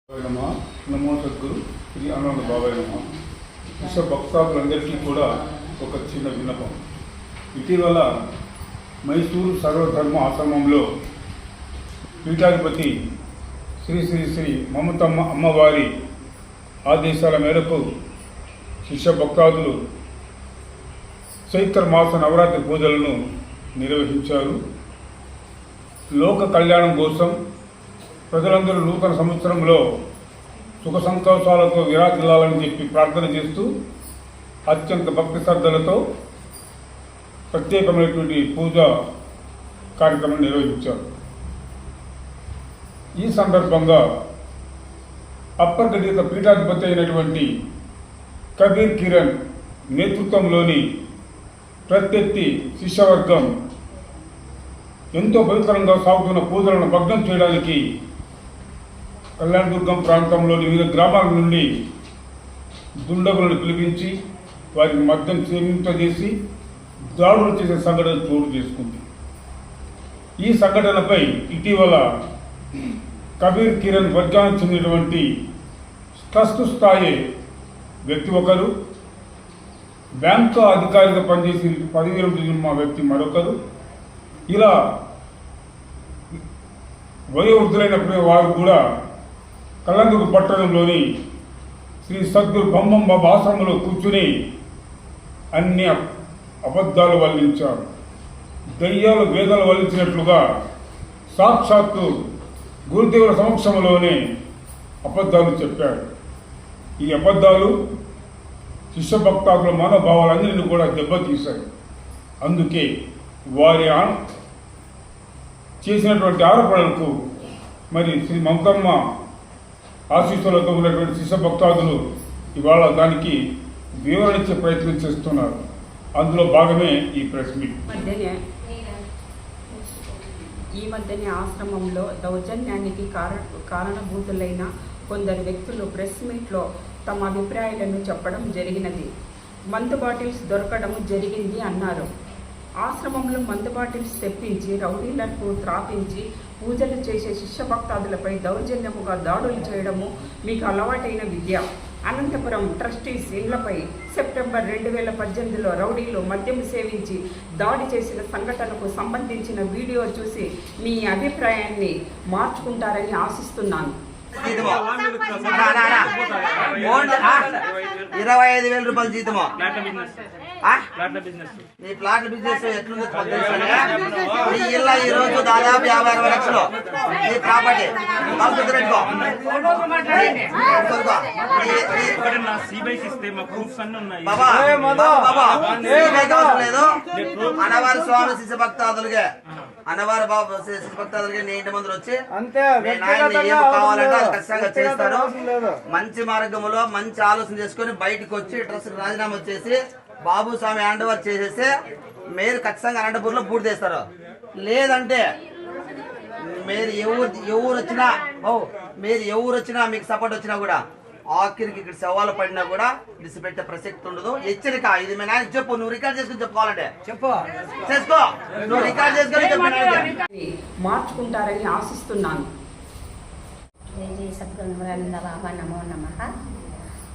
నమో సద్గురు శ్రీ ఆనంద బాబాయ్ నమ. విశ్వ భక్తాదులందరికీ కూడా ఒక చిన్న విన్నపం. ఇటీవల మైసూరు సర్వధర్మ ఆశ్రమంలో పీఠాధిపతి శ్రీ శ్రీ శ్రీ మమతమ్మ అమ్మవారి ఆదేశాల మేరకు శిష్య భక్తాదులు చైత్ర మాస నవరాత్రి పూజలను నిర్వహించారు. లోక కళ్యాణం కోసం ప్రజలందరూ నూతన సంవత్సరంలో సుఖ సంతోషాలతో విరాజిల్లాలని చెప్పి ప్రార్థన చేస్తూ అత్యంత భక్తి శ్రద్ధలతో ప్రత్యేకమైనటువంటి పూజా కార్యక్రమం నిర్వహించారు. ఈ సందర్భంగా అప్పర్గడిత పీఠాధిపతి అయినటువంటి కబీర్ కిరణ్ నేతృత్వంలోని ప్రత్యర్థి శిష్యవర్గం ఎంతో పవిత్రంగా సాగుతున్న పూజలను భగ్నం చేయడానికి కళ్యాణదుర్గం ప్రాంతంలోని వివిధ గ్రామాల నుండి దుండగులను పిలిపించి వారికి మద్యం సేవింపజేసి దాడులు చేసే సంఘటన చోటు చేసుకుంది. ఈ సంఘటనపై ఇటీవల కబీర్ కిరణ్ వర్గానికి చెందినటువంటి ట్రస్ట్ స్థాయి వ్యక్తి ఒకరు, బ్యాంకు అధికారిగా పనిచేసి 10,000 వ్యక్తి మరొకరు, ఇలా వయోవృద్ధులైనప్పుడు వారు కూడా కళ్యాణదుర్గ పట్టణంలోని శ్రీ సద్గురు బొమ్మం బాబా ఆశ్రమంలో కూర్చుని అన్ని అబద్ధాలు వల్లించారు. దయ్యాలు వేదాలు వల్లించినట్లుగా సాక్షాత్తు గురుదేవుల సమక్షంలోనే అబద్ధాలు చెప్పాడు. ఈ అబద్ధాలు శిష్య భక్తాదుల మనోభావాలన్నింటినీ కూడా దెబ్బతీశాయి. అందుకే వారి చేసినటువంటి ఆరోపణలకు మరి శ్రీ మమతమ్మ ఆశీస్సులతో ఉన్నటువంటి శిష్య భక్తాదులు ఇవాళ దానికి వివరణ ఇచ్చే ప్రయత్నం చేస్తున్నారు. అందులో భాగమే ఈ ప్రెస్ మీట్. ఈ మధ్యనే ఆశ్రమంలో దౌర్జన్యానికి కారణభూతులైన కొందరు వ్యక్తులు ప్రెస్ మీట్లో తమ అభిప్రాయాలను చెప్పడం జరిగినది. మందు బాటిల్స్ దొరకడం జరిగింది అన్నారు. ఆశ్రమంలో మందు బాటిల్స్ తెప్పించి రౌడీలకు త్రాపించి పూజలు చేసే శిష్య భక్తాదులపై దౌర్జన్యముగా దాడులు చేయడము మీకు అలవాటైన విద్య. అనంతపురం ట్రస్టీస్ ఇళ్లపై సెప్టెంబర్ 2018లో రౌడీలు మద్యం సేవించి దాడి చేసిన సంఘటనకు సంబంధించిన వీడియో చూసి మీ అభిప్రాయాన్ని మార్చుకుంటారని ఆశిస్తున్నాను. 25,000 రూపాయలు జీతము. నీ ప్లాట్ల బిజినెస్ ఎట్లుంది నీ ఇళ్ళ ఈ రోజు దాదాపు 50-60 లక్షలు నీ ప్రాపర్టీ పెట్టుకో. లేదు అనవారి స్వామి శిశు భక్తాదులుగా అన్నవారు బాబు శిశు భక్తాదులుగా నీ ఇంటి ముందు వచ్చి ఏం కావాలంటే అది ఖచ్చితంగా చేస్తారు. మంచి మార్గంలో మంచి ఆలోచన చేసుకుని బయటకు వచ్చి డ్రెస్ రాజీనామా చేసి బాబు స్వామి హ్యాండ్ ఓవర్ చేసేస్తే మీరు ఖచ్చితంగా అనంతపూర్లో పూర్తి చేస్తారు. లేదంటే మీరు ఎవరు వచ్చినా మీకు సపోర్ట్ వచ్చినా కూడా ఆఖరికి ఇక్కడ సవాలు పడినా కూడా విడిచిపెట్టే ప్రసక్తి ఉండదు. హెచ్చరిక ఇది మీ నాయన చెప్పు. నువ్వు రికార్డ్ చేసుకుని చెప్పుకోవాలంటే చేసుకో. నువ్వు రికార్డ్ చేసుకుని చెప్పు. మార్చుకుంటారని ఆశిస్తున్నాను. సద్గురు బాబా నమో నమః.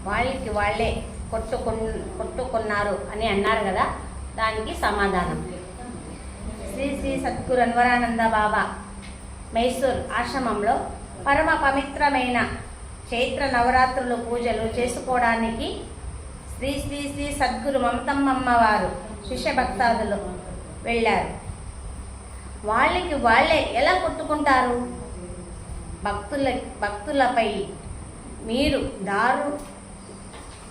వాళ్ళకి వాళ్ళే కొట్టుకున్నారు అని అన్నారు కదా, దానికి సమాధానం శ్రీ శ్రీ సద్గురు అన్వరానంద బాబా మైసూర్ ఆశ్రమంలో పరమ పవిత్రమైన చైత్ర నవరాత్రులు పూజలు చేసుకోవడానికి శ్రీ శ్రీ శ్రీ సద్గురు మమతమ్మ వారు శిష్య భక్తాదులు వెళ్ళారు. వాళ్ళకి వాళ్ళే ఎలా కొట్టుకుంటారు? భక్తులపై మీరు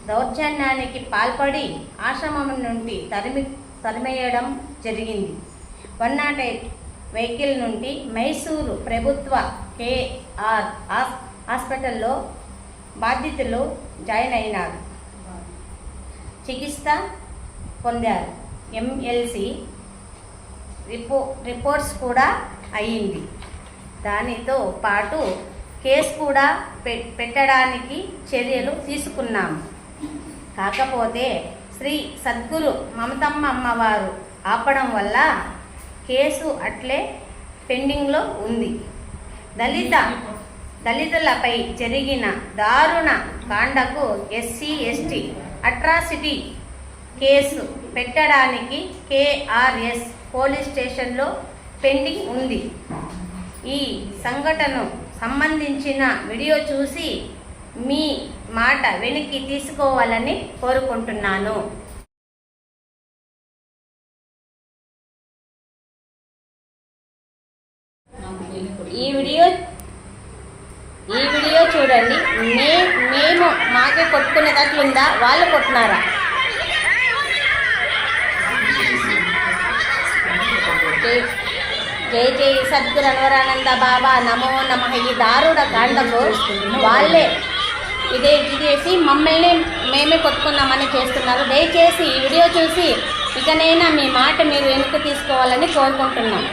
దౌర్జన్యానికి పాల్పడి ఆశ్రమం నుండి తరిమేయడం జరిగింది. 108 వెహికల్ నుండి మైసూరు ప్రభుత్వ KR హాస్పిటల్లో బాధితులు జాయిన్ అయినారు, చికిత్స పొందారు. MLC రిపోర్ట్స్ కూడా అయ్యింది. దానితో పాటు కేసు కూడా పెట్టడానికి చర్యలు తీసుకున్నాము. కాకపోతే శ్రీ సద్గురు మమతమ్మ అమ్మవారు ఆపడం వల్ల కేసు అట్లే పెండింగ్లో ఉంది. దళిత దళితులపై జరిగిన దారుణ కాండకు ఎస్సీ ఎస్టీ అట్రాసిటీ కేసు పెట్టడానికి కేఆర్ఎస్ పోలీస్ స్టేషన్లో పెండింగ్ ఉంది. ఈ సంఘటనకు సంబంధించిన వీడియో చూసి మీ మాట వెనక్కి తీసుకోవాలని కోరుకుంటున్నాను. ఈ వీడియో చూడండి. మేము మాకే కొట్టుకునేటట్లుందా, వాళ్ళు కొట్టినారా? జై జై సద్గురు అన్వరానంద బాబా నమో నమః. ఈ దారుణ కాండకు వాళ్ళే ఇదేసి మమ్మల్ని మేమే కొట్టుకున్నామని చేస్తున్నారు. దయచేసి ఈ వీడియో చూసి ఇకనైనా మీ మాట మీరు వెనుక తీసుకోవాలని కోరుకుంటున్నాం.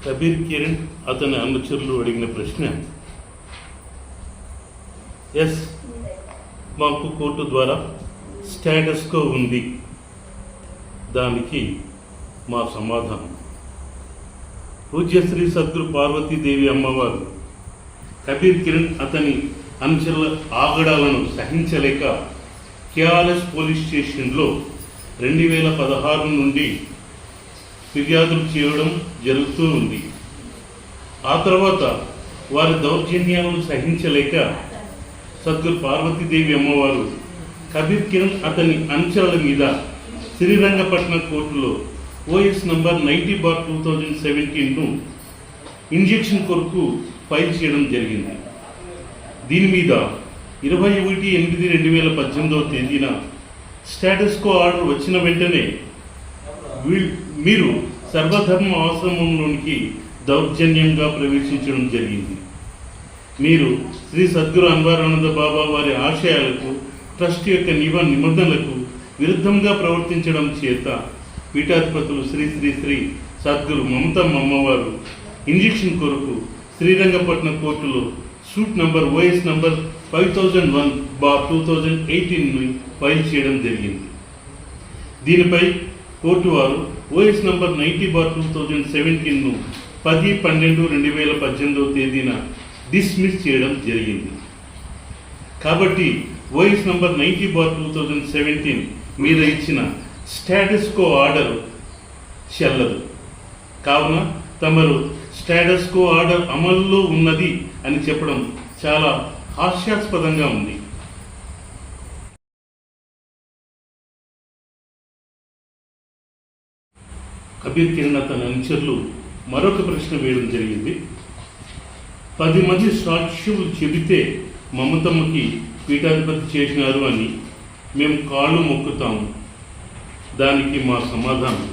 కబీర్ కిరణ్ అతని అనుచరులు అడిగిన ప్రశ్న, ఎస్, మాకు కోర్టు ద్వారా స్టేటస్ కో ఉంది. దానికి మా సమాధానం, పూజ్యశ్రీ సద్గురు పార్వతీదేవి అమ్మవారు కబీర్ కిరణ్ అతని అనుచరుల ఆగడాలను సహించలేక కేఆర్ఎస్ పోలీస్ స్టేషన్లో 2016 నుండి ఫిర్యాదులు చేయడం జరుగుతూ ఉంది. ఆ తర్వాత వారి దౌర్జన్యాలను సహించలేక సద్గురు పార్వతీదేవి అమ్మవారు కబీర్ కిరణ్ అతని అనుచరుల మీద శ్రీరంగపట్నం కోర్టులో ఓఎస్ నంబర్ 90/2017ను ఇంజెక్షన్ కొరకు ఫైల్ చేయడం జరిగింది. దీని మీద 21/8/2018 తేదీన స్టేటస్ కో ఆర్డర్ వచ్చిన వెంటనే మీరు సర్వధర్మ ఆశ్రమంలోనికి దౌర్జన్యంగా ప్రవేశించడం జరిగింది. మీరు శ్రీ సద్గురు అన్వరానంద బాబా వారి ఆశయాలకు, ట్రస్ట్ యొక్క నిబంధనలకు విరుద్ధంగా ప్రవర్తించడం చేత పీఠాధిపతులు శ్రీ శ్రీ శ్రీ సద్గురు మమతమ్మ అమ్మవారు ఇంజెక్షన్ కొరకు శ్రీరంగపట్నం కోర్టులో సూట్ నంబర్ ఓఎస్ నంబర్ 5001/2018ని ఫైల్ చేయడం జరిగింది. దీనిపై కోర్టు వారు ఓఎస్ నంబర్ 90/2017ను 10/12/2018 తేదీన డిస్మిస్ చేయడం జరిగింది. కాబట్టి ఓఎస్ నంబర్ 90/2017 మీద ఇచ్చిన స్టేటస్ కో ఆర్డర్ చెల్లదు. కావున తమరు స్టేటస్ కో ఆర్డర్ అమల్లో ఉన్నది అని చెప్పడం చాలా హాస్యాస్పదంగా ఉంది. కబీర్ కిరణ్ అతని అనుచరులు మరొక ప్రశ్న వేయడం జరిగింది. 10 మంది సాక్షులు చెబితే మమతమ్మకి పీఠాధిపతి చేసినారు అని మేము కాళ్ళు మొక్కుతాము. దానికి మా సమాధానం,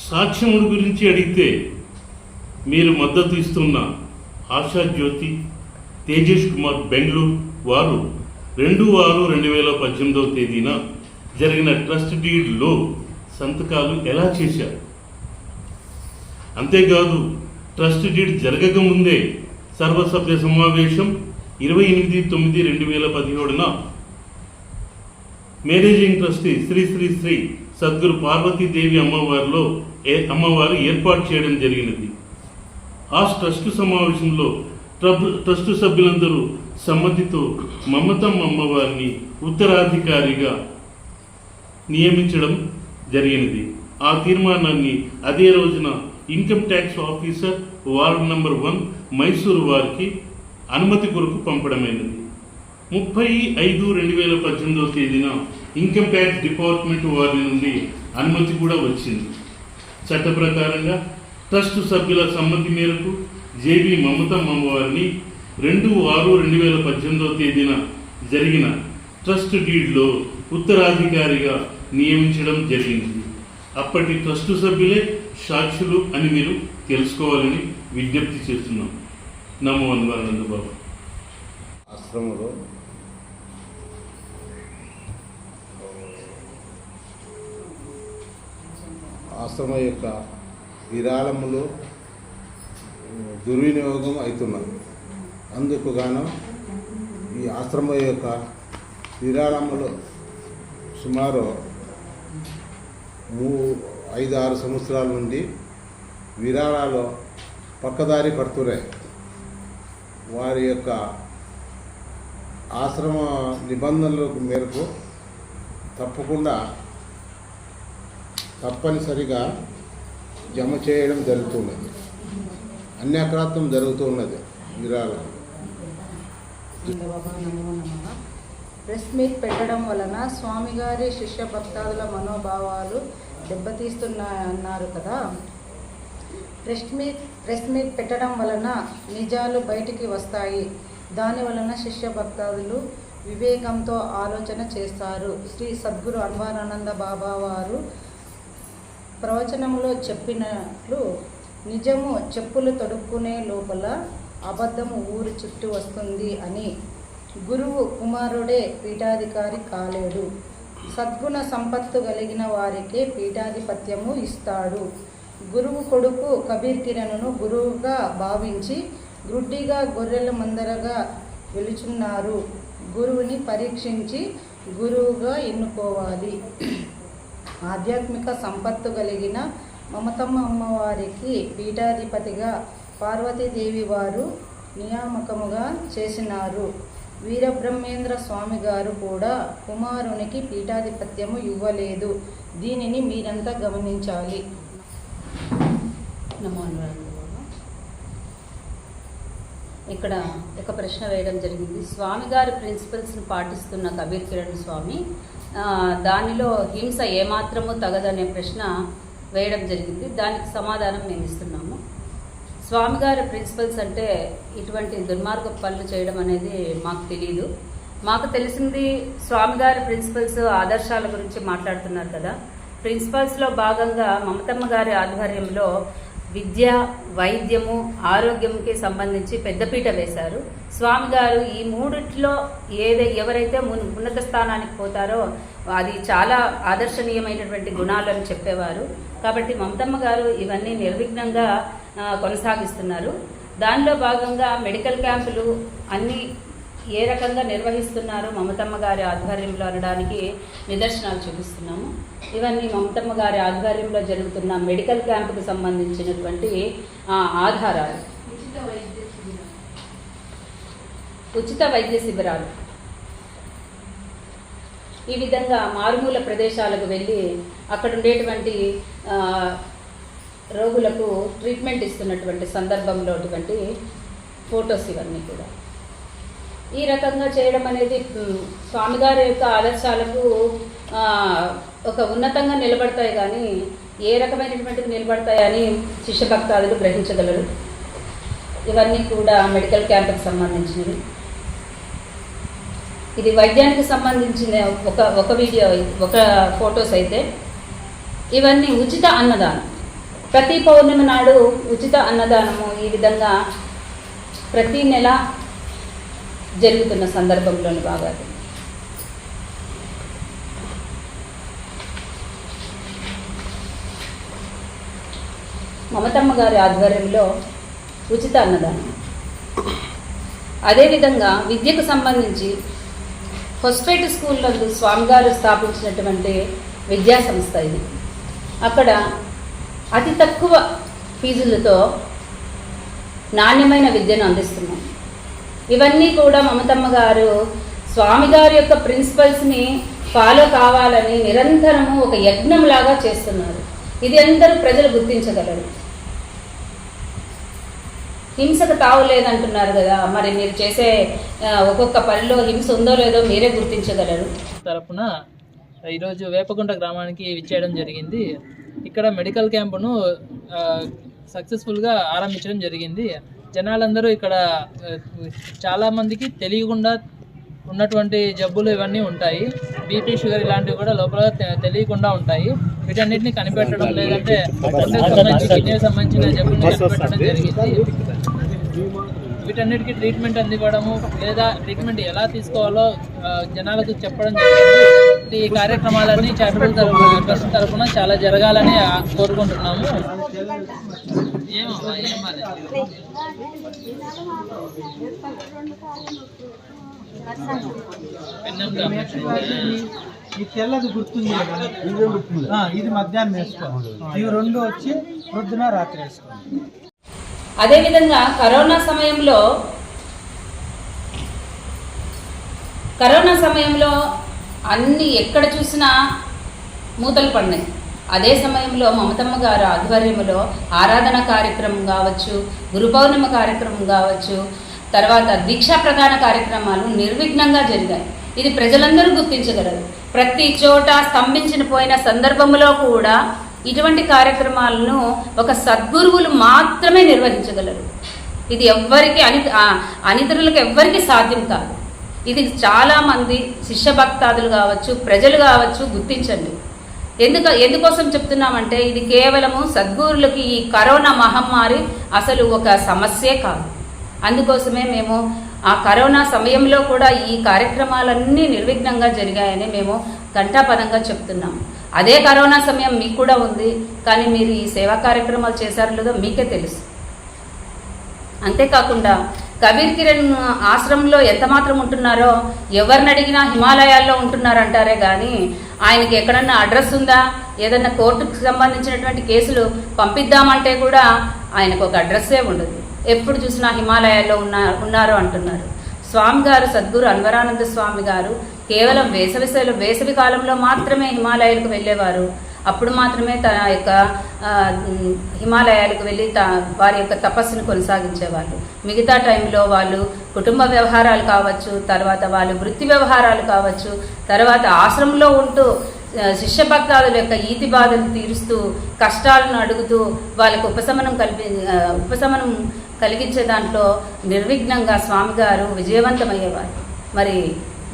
సాక్ష్యముల గురించి అడిగితే మీరు మద్దతు ఇస్తున్న ఆశాజ్యోతి, తేజేష్ కుమార్ బెంగళూరు వారు 2/6/2018 తేదీన జరిగిన ట్రస్ట్ డీడ్లో సంతకాలు ఎలా చేశారు? అంతేకాదు, ట్రస్ట్ డీడ్ జరగకముందే సర్వసభ్య సమావేశం 28/9/2017న మేనేజింగ్ ట్రస్టీ శ్రీ శ్రీ శ్రీ సద్గురు పార్వతీదేవి అమ్మవారు ఏర్పాటు చేయడం జరిగినది. ఆ ట్రస్ట్ సమావేశంలో ట్రస్టు సభ్యులందరూ సమ్మతితో మమతమ్మ అమ్మవారిని ఉత్తరాధికారిగా నియమించడం జరిగినది. ఆ తీర్మానాన్ని అదే రోజున income tax officer ward number 1 Mysuru వారికి అనుమతి కొరకు పంపడమైనది. 30/5/2018 తేదీన ఇన్కమ్ ట్యాక్స్ డిపార్ట్మెంట్ వారి నుండి అనుమతి కూడా వచ్చింది. చట్ట ప్రకారంగా ట్రస్టు సభ్యుల సమ్మతి మేరకు జేబీ మమతమ్మ వారిని 2/6/2018 తేదీన జరిగిన ట్రస్ట్ డీడ్లో ఉత్తరాధికారిగా నియమించడం జరిగింది. అప్పటి ట్రస్టు సభ్యులే సాక్షులు అని మీరు తెలుసుకోవాలని విజ్ఞప్తి చేస్తున్నాం. నమో అన్వానంద బాబా. ఆశ్రమంలో ఆశ్రమం యొక్క విరాళములు దుర్వినియోగం అవుతున్నది. అందుకు గాను ఈ ఆశ్రమం యొక్క విరాళములు సుమారు 5-6 సంవత్సరాల నుండి విరాళాలు పక్కదారి పడుతున్నాయి. వారి యొక్క ఆశ్రమ నిబంధనల మేరకు తప్పనిసరిగా జమ చేయడం జరుగుతున్నది. అన్యాక్రాంతం జరుగుతున్నది విరాళాలు. ప్రెస్ మీట్ పెట్టడం వలన స్వామిగారి శిష్య భక్తాదుల మనోభావాలు దెబ్బతీస్తున్నాయన్నారు కదా. ప్రెస్ మీట్ పెట్టడం వలన నిజాలు బయటికి వస్తాయి. దాని వలన శిష్య భక్తాదులు వివేకంతో ఆలోచన చేస్తారు. శ్రీ సద్గురు అన్వారానంద బాబా వారు ప్రవచనంలో చెప్పినట్లు నిజము చెప్పులు తొడుక్కునే లోపల అబద్ధము ఊరు చుట్టూ వస్తుంది అని. గురువు కుమారుడే పీఠాధికారి కాలేడు. సద్గుణ సంపత్తు కలిగిన వారికే పీఠాధిపత్యము ఇస్తాడు. గురువు కొడుకు కబీర్ కిరణ్ను గురువుగా భావించి గుడ్డిగా గొర్రెల మందరగా వెలుచున్నారు. గురువుని పరీక్షించి గురువుగా ఎన్నుకోవాలి. ఆధ్యాత్మిక సంపత్తు కలిగిన మమతమ్మ అమ్మవారికి పీఠాధిపతిగా పార్వతీదేవి వారు నియామకముగా చేసినారు. వీరబ్రహ్మేంద్ర స్వామి గారు కూడా కుమారునికి పీఠాధిపత్యము ఇవ్వలేదు. దీనిని మీరంతా గమనించాలి. ఇక్కడ ఒక ప్రశ్న వేయడం జరిగింది. స్వామి గారి ప్రిన్సిపల్స్ని పాటిస్తున్న కబీర్ కిరణ్ స్వామి దానిలో హింస ఏమాత్రమూ తగదనే ప్రశ్న వేయడం జరిగింది. దానికి సమాధానం మేము ఇస్తున్నాము. స్వామి గారి ప్రిన్సిపల్స్ అంటే ఇటువంటి దుర్మార్గ పనులు చేయడం అనేది మాకు తెలియదు. మాకు తెలిసింది స్వామి గారి ప్రిన్సిపల్స్ ఆదర్శాల గురించి మాట్లాడుతున్నారు కదా. ప్రిన్సిపల్స్లో భాగంగా మమతమ్మ గారి ఆధ్వర్యంలో విద్య, వైద్యము, ఆరోగ్యంకి సంబంధించి పెద్దపీట వేశారు. స్వామి గారు ఈ మూడిట్లో ఎవరైతే ఉన్నత స్థానానికి పోతారో అది చాలా ఆదర్శనీయమైనటువంటి గుణాలను చెప్పేవారు. కాబట్టి మమతమ్మ గారు ఇవన్నీ నిర్విఘ్నంగా కొనసాగిస్తున్నారు. దానిలో భాగంగా మెడికల్ క్యాంపులు అన్నీ ఏ రకంగా నిర్వహిస్తున్నారు మమతమ్మ గారి ఆధ్వర్యంలో అనడానికి నిదర్శనాలు చూపిస్తున్నాము. ఇవన్నీ మమతమ్మ గారి ఆధ్వర్యంలో జరుగుతున్న మెడికల్ క్యాంపుకు సంబంధించినటువంటి ఆధారాలు. ఉచిత వైద్య శిబిరాలు ఈ విధంగా మారుమూల ప్రదేశాలకు వెళ్ళి అక్కడ ఉండేటువంటి రోగులకు ట్రీట్మెంట్ ఇస్తున్నటువంటి సందర్భంలో అటువంటి ఫొటోస్ ఇవన్నీ కూడా ఈ రకంగా చేయడం అనేది స్వామిగారి యొక్క ఆదర్శాలకు ఒక ఉన్నతంగా నిలబడతాయి. కానీ ఏ రకమైనటువంటివి నిలబడతాయని శిష్య భక్తాదులు గ్రహించగలరు. ఇవన్నీ కూడా మెడికల్ క్యాంప్కి సంబంధించినవి. ఇది వైద్యానికి సంబంధించిన ఒక వీడియో, ఒక ఫొటోస్ అయితే ఇవన్నీ ఉచిత అన్నదానం. ప్రతి పౌర్ణమి నాడు ఉచిత అన్నదానము ఈ విధంగా ప్రతి నెల జరుగుతున్న సందర్భంలోని భాగాలు. మమతమ్మ గారి ఆధ్వర్యంలో ఉచిత అన్నదానం. అదేవిధంగా విద్యకు సంబంధించి హొస్పేట్ స్కూళ్ళలో స్వామిగారు స్థాపించినటువంటి విద్యా సంస్థ ఇది. అక్కడ అతి తక్కువ ఫీజులతో నాణ్యమైన విద్యను అందిస్తున్నాం. ఇవన్నీ కూడా మమతమ్మ గారు స్వామి గారి యొక్క ప్రిన్సిపల్స్ని ఫాలో కావాలని నిరంతరము ఒక యజ్ఞంలాగా చేస్తున్నారు. ఇది అందరూ ప్రజలు గుర్తించగలరు. హింసకు తావు లేదంటున్నారు కదా, మరి మీరు చేసే ఒక్కొక్క పనిలో హింస ఉందో లేదో మీరే గుర్తించగలరు. తరపున ఈరోజు వేపకుంట గ్రామానికి విచ్చేయడం జరిగింది. ఇక్కడ మెడికల్ క్యాంపును సక్సెస్ఫుల్గా ఆరంభించడం జరిగింది. జనాలందరూ ఇక్కడ చాలామందికి తెలియకుండా ఉన్నటువంటి జబ్బులు ఇవన్నీ ఉంటాయి. బీపీ, షుగర్ ఇలాంటివి కూడా లోపల తెలియకుండా ఉంటాయి. వీటన్నిటిని కనిపెట్టడం లేదంటే కిడ్నీకి సంబంధించిన జబ్బులు కనిపెట్టడం జరిగింది. వీటన్నిటికీ ట్రీట్మెంట్ అందివ్వడము లేదా ట్రీట్మెంట్ ఎలా తీసుకోవాలో జనాలకు చెప్పడం జరిగింది. ఈ కార్యక్రమాలన్నీ చారిటబుల్ ట్రస్ట్ తరఫున చాలా జరగాలని కోరుకుంటున్నాము. ఈ తెల్లది గుర్తుంది కదా, ఇది మధ్యాహ్నం వేసుకోవాలి. ఇవి రెండు వచ్చి పొద్దున రాత్రి వేసుకోవాలి. అదేవిధంగా కరోనా సమయంలో అన్ని ఎక్కడ చూసినా మూతలు పడినాయి. అదే సమయంలో మమతమ్మ గారు ఆధ్వర్యంలో ఆరాధన కార్యక్రమం కావచ్చు, గురు పౌర్ణిమ కార్యక్రమం కావచ్చు, తర్వాత దీక్షా ప్రదాన కార్యక్రమాలు నిర్విఘ్నంగా జరిగాయి. ఇది ప్రజలందరూ గుర్తించగలరు. ప్రతి చోట స్తంభించిన పోయిన సందర్భంలో కూడా ఇటువంటి కార్యక్రమాలను ఒక సద్గురువులు మాత్రమే నిర్వహించగలరు. ఇది ఎవ్వరికి అనితరులకు ఎవ్వరికి సాధ్యం కాదు. ఇది చాలామంది శిష్య భక్తాదులు కావచ్చు, ప్రజలు కావచ్చు గుర్తించండి. ఎందుకోసం చెప్తున్నామంటే ఇది కేవలము సద్గురులకి ఈ కరోనా మహమ్మారి అసలు ఒక సమస్యే కాదు. అందుకోసమే మేము ఆ కరోనా సమయంలో కూడా ఈ కార్యక్రమాలన్నీ నిర్విఘ్నంగా జరిగాయని మేము ఘంటాపదంగా చెప్తున్నాము. అదే కరోనా సమయం మీకు కూడా ఉంది, కానీ మీరు ఈ సేవా కార్యక్రమాలు చేశారో లేదో మీకే తెలుసు. అంతేకాకుండా కబీర్ కిరణ్ ఆశ్రమంలో ఎంత మాత్రం ఉంటున్నారో ఎవరిని అడిగినా హిమాలయాల్లో ఉంటున్నారంటారే కానీ ఆయనకి ఎక్కడన్నా అడ్రస్ ఉందా, ఏదన్నా కోర్టుకు సంబంధించినటువంటి కేసులు పంపిద్దామంటే కూడా ఆయనకు ఒక అడ్రస్సే ఉండదు. ఎప్పుడు చూసినా హిమాలయాల్లో ఉన్నారు అంటున్నారు. స్వామి గారు సద్గురు అన్వరానంద స్వామి గారు కేవలం వేసవి కాలంలో మాత్రమే హిమాలయాలకు వెళ్ళేవారు. అప్పుడు మాత్రమే తన యొక్క హిమాలయాలకు వెళ్ళి వారి యొక్క తపస్సును కొనసాగించేవాళ్ళు. మిగతా టైంలో వాళ్ళు కుటుంబ వ్యవహారాలు కావచ్చు, తర్వాత వాళ్ళు వృత్తి వ్యవహారాలు కావచ్చు, తర్వాత ఆశ్రమంలో ఉంటూ శిష్య భక్తాదుల యొక్క ఈతి బాధలు తీరుస్తూ కష్టాలను అడుగుతూ వాళ్ళకు ఉపశమనం కలిగించే దాంట్లో నిర్విఘ్నంగా స్వామి గారు విజయవంతమయ్యేవారు. మరి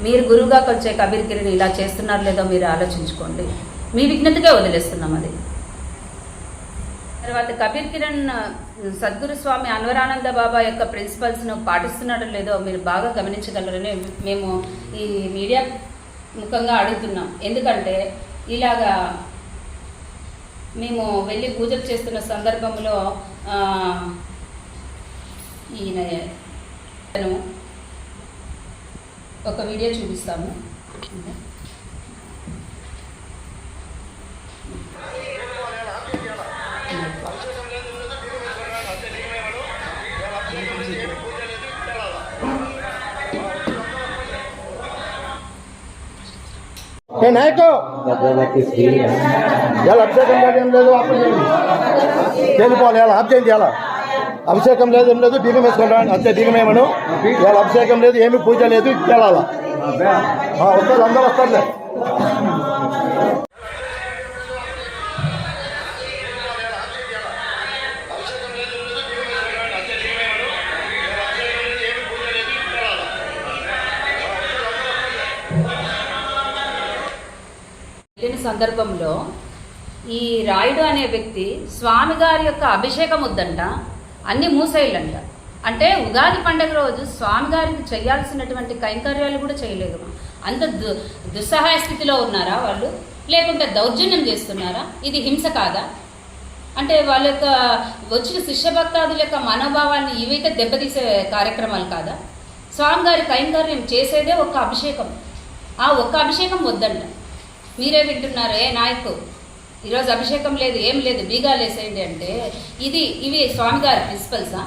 మీరు గురువుగా కొలిచే కబీర్ కిరణ్ ఇలా చేస్తున్నారు లేదో మీరు ఆలోచించుకోండి. మీ విజ్ఞతగా వదిలేస్తున్నాం అది. తర్వాత కబీర్ కిరణ్ సద్గురు స్వామి అన్వరానంద బాబా యొక్క ప్రిన్సిపల్స్ను పాటిస్తున్నాడో లేదో మీరు బాగా గమనించగలరని మేము ఈ మీడియా ముఖంగా అడుగుతున్నాం. ఎందుకంటే ఇలాగా మేము వెళ్ళి పూజలు చేస్తున్న సందర్భంలో ఈయన ఒక వీడియో చూపిస్తాము. నాయకు ఎలా అభిషేకం లేదు ఏం లేదు వెళ్ళిపోవాలి. ఎలా ఆప్ చేయండి. ఎలా అభిషేకం లేదు ఏం లేదు, దీపం వేసుకుంటాను అంతే. దీపమేమను ఇలా అభిషేకం లేదు, ఏమి పూజ లేదు, వెళ్ళాలా వస్తారు, అందరూ వస్తారులే. వెళ్ళిన సందర్భంలో ఈ రాయుడు అనే వ్యక్తి స్వామి గారి యొక్క అభిషేకం వద్దంట, అన్ని మూసేయాలంట. అంటే ఉగాది పండుగ రోజు స్వామి గారికి చేయాల్సినటువంటి కైంకర్యాలు కూడా చేయలేదు. అంత దుస్సహాయ స్థితిలో ఉన్నారా వాళ్ళు, లేకుంటే దౌర్జన్యం చేస్తున్నారా? ఇది హింస కాదా? అంటే వాళ్ళ యొక్క వచ్చిన శిష్య భక్తాదుల యొక్క మనోభావాన్ని ఇవైతే దెబ్బతీసే కార్యక్రమాలు కాదా? స్వామి గారి కైంకర్యం చేసేదే ఒక్క అభిషేకం. ఆ ఒక్క అభిషేకం వద్దంట. మీరే వింటున్నారు, ఏ నాయకు ఈరోజు అభిషేకం లేదు, ఏం లేదు, బీగాలు వేసేయండి అంటే ఇవి స్వామి గారి ప్రిన్సిపల్సా?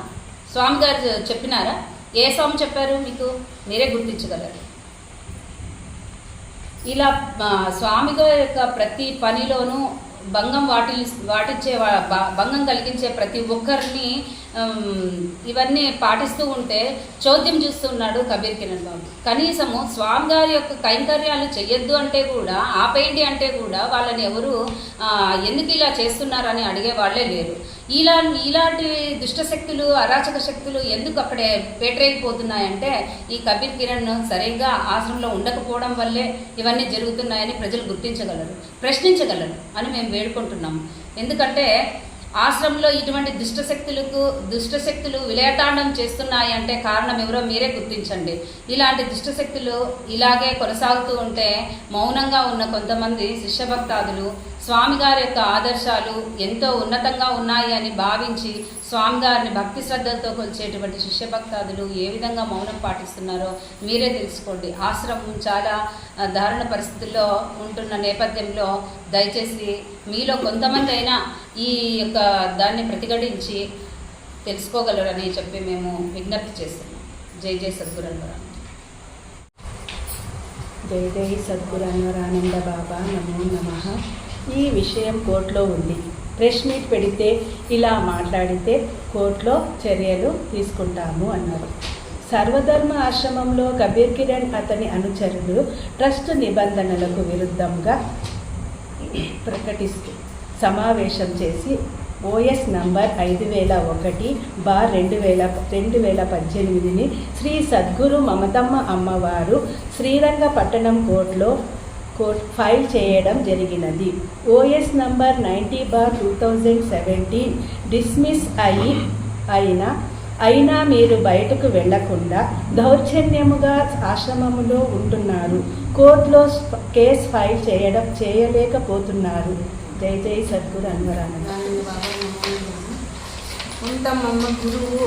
స్వామి గారు చెప్పినారా? ఏ స్వామి చెప్పారు మీకు? మీరే గుర్తించగలరు. ఇలా స్వామిగారి యొక్క ప్రతి పనిలోనూ భంగం వాటించే భంగం కలిగించే ప్రతి ఒక్కరిని ఇవన్నీ పాటిస్తూ ఉంటే చోద్యం చూస్తున్నాడు కబీర్ కిరణ్ బాబు. కనీసము స్వామిగారి యొక్క కైంకర్యాలు చెయ్యొద్దు అంటే కూడా, ఆపేయండి అంటే కూడా వాళ్ళని ఎవరు ఎందుకు ఇలా చేస్తున్నారని అడిగే వాళ్ళే లేరు. ఇలాంటి దుష్టశక్తులు, అరాచక శక్తులు ఎందుకు అక్కడే పేటరేగిపోతున్నాయంటే ఈ కబీర్ కిరణ్ సరిగ్గా ఆశ్రమంలో ఉండకపోవడం వల్లే ఇవన్నీ జరుగుతున్నాయని ప్రజలు గుర్తించగలరు, ప్రశ్నించగలరు అని మేము వేడుకుంటున్నాము. ఎందుకంటే ఆశ్రమంలో ఇటువంటి దుష్టశక్తులు విలయతాండం చేస్తున్నాయి అంటే కారణం ఎవరో మీరే గుర్తించండి. ఇలాంటి దుష్టశక్తులు ఇలాగే కొనసాగుతూ ఉంటే మౌనంగా ఉన్న కొంతమంది శిష్యభక్తాదులు స్వామిగారి యొక్క ఆదర్శాలు ఎంతో ఉన్నతంగా ఉన్నాయి అని భావించి స్వామిగారిని భక్తి శ్రద్ధలతో కొలిచేటువంటి శిష్యభక్తాదులు ఏ విధంగా మౌనం పాటిస్తున్నారో మీరే తెలుసుకోండి. ఆశ్రమం చాలా దారుణ పరిస్థితుల్లో ఉంటున్న నేపథ్యంలో దయచేసి మీలో కొంతమంది అయినా ఈ యొక్క దాన్ని ప్రతిఘటించి తెలుసుకోగలరని చెప్పి మేము విజ్ఞప్తి చేస్తున్నాం. జై జై సద్గురు అన్వరానంద. జై జై సద్గురు అన్వరానంద బాబా నమో నమః. ఈ విషయం కోర్టులో ఉంది. ప్రెస్ మీట్ పెడితే ఇలా మాట్లాడితే కోర్టులో చర్యలు తీసుకుంటాము అన్నారు. సర్వధర్మ ఆశ్రమంలో కబీర్ కిరణ్ అతని అనుచరులు ట్రస్ట్ నిబంధనలకు విరుద్ధంగా ప్రకటిస్తూ సమావేశం చేసి OS నంబర్ 5001/2018ని శ్రీ సద్గురు మమతమ్మ అమ్మవారు శ్రీరంగపట్టణం కోర్టులో ఫైల్ చేయడం జరిగినది. OS నంబర్ 90/2017 డిస్మిస్ అయినా మీరు బయటకు వెళ్లకుండా దౌర్జన్యముగా ఆశ్రమములో ఉంటున్నారు. కోర్టులో కేసు ఫైల్ చేయలేకపోతున్నారు. జై జై సద్గురు అన్వరానంద. ఉంటామమ్మ గురువు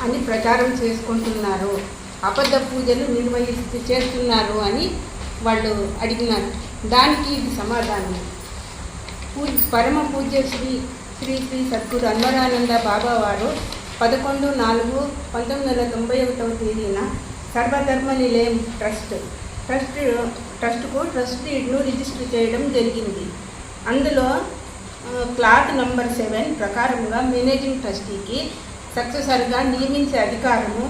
అని ప్రచారం చేసుకుంటున్నారు, అబద్ధ పూజలు చేస్తున్నారు అని వాళ్ళు అడిగినారు. దానికి ఇది సమాధానం. పరమ పూజ్య శ్రీ శ్రీ శ్రీ సద్గురు అన్వరానంద బాబా వారు 11/4/1991 సర్వధర్మ నిలయం ట్రస్ట్కు ట్రస్టీను రిజిస్టర్ చేయడం జరిగింది. అందులో క్లాత్ నంబర్ 7 ప్రకారంగా మేనేజింగ్ ట్రస్టీకి సక్సెసర్గా నియమించే అధికారము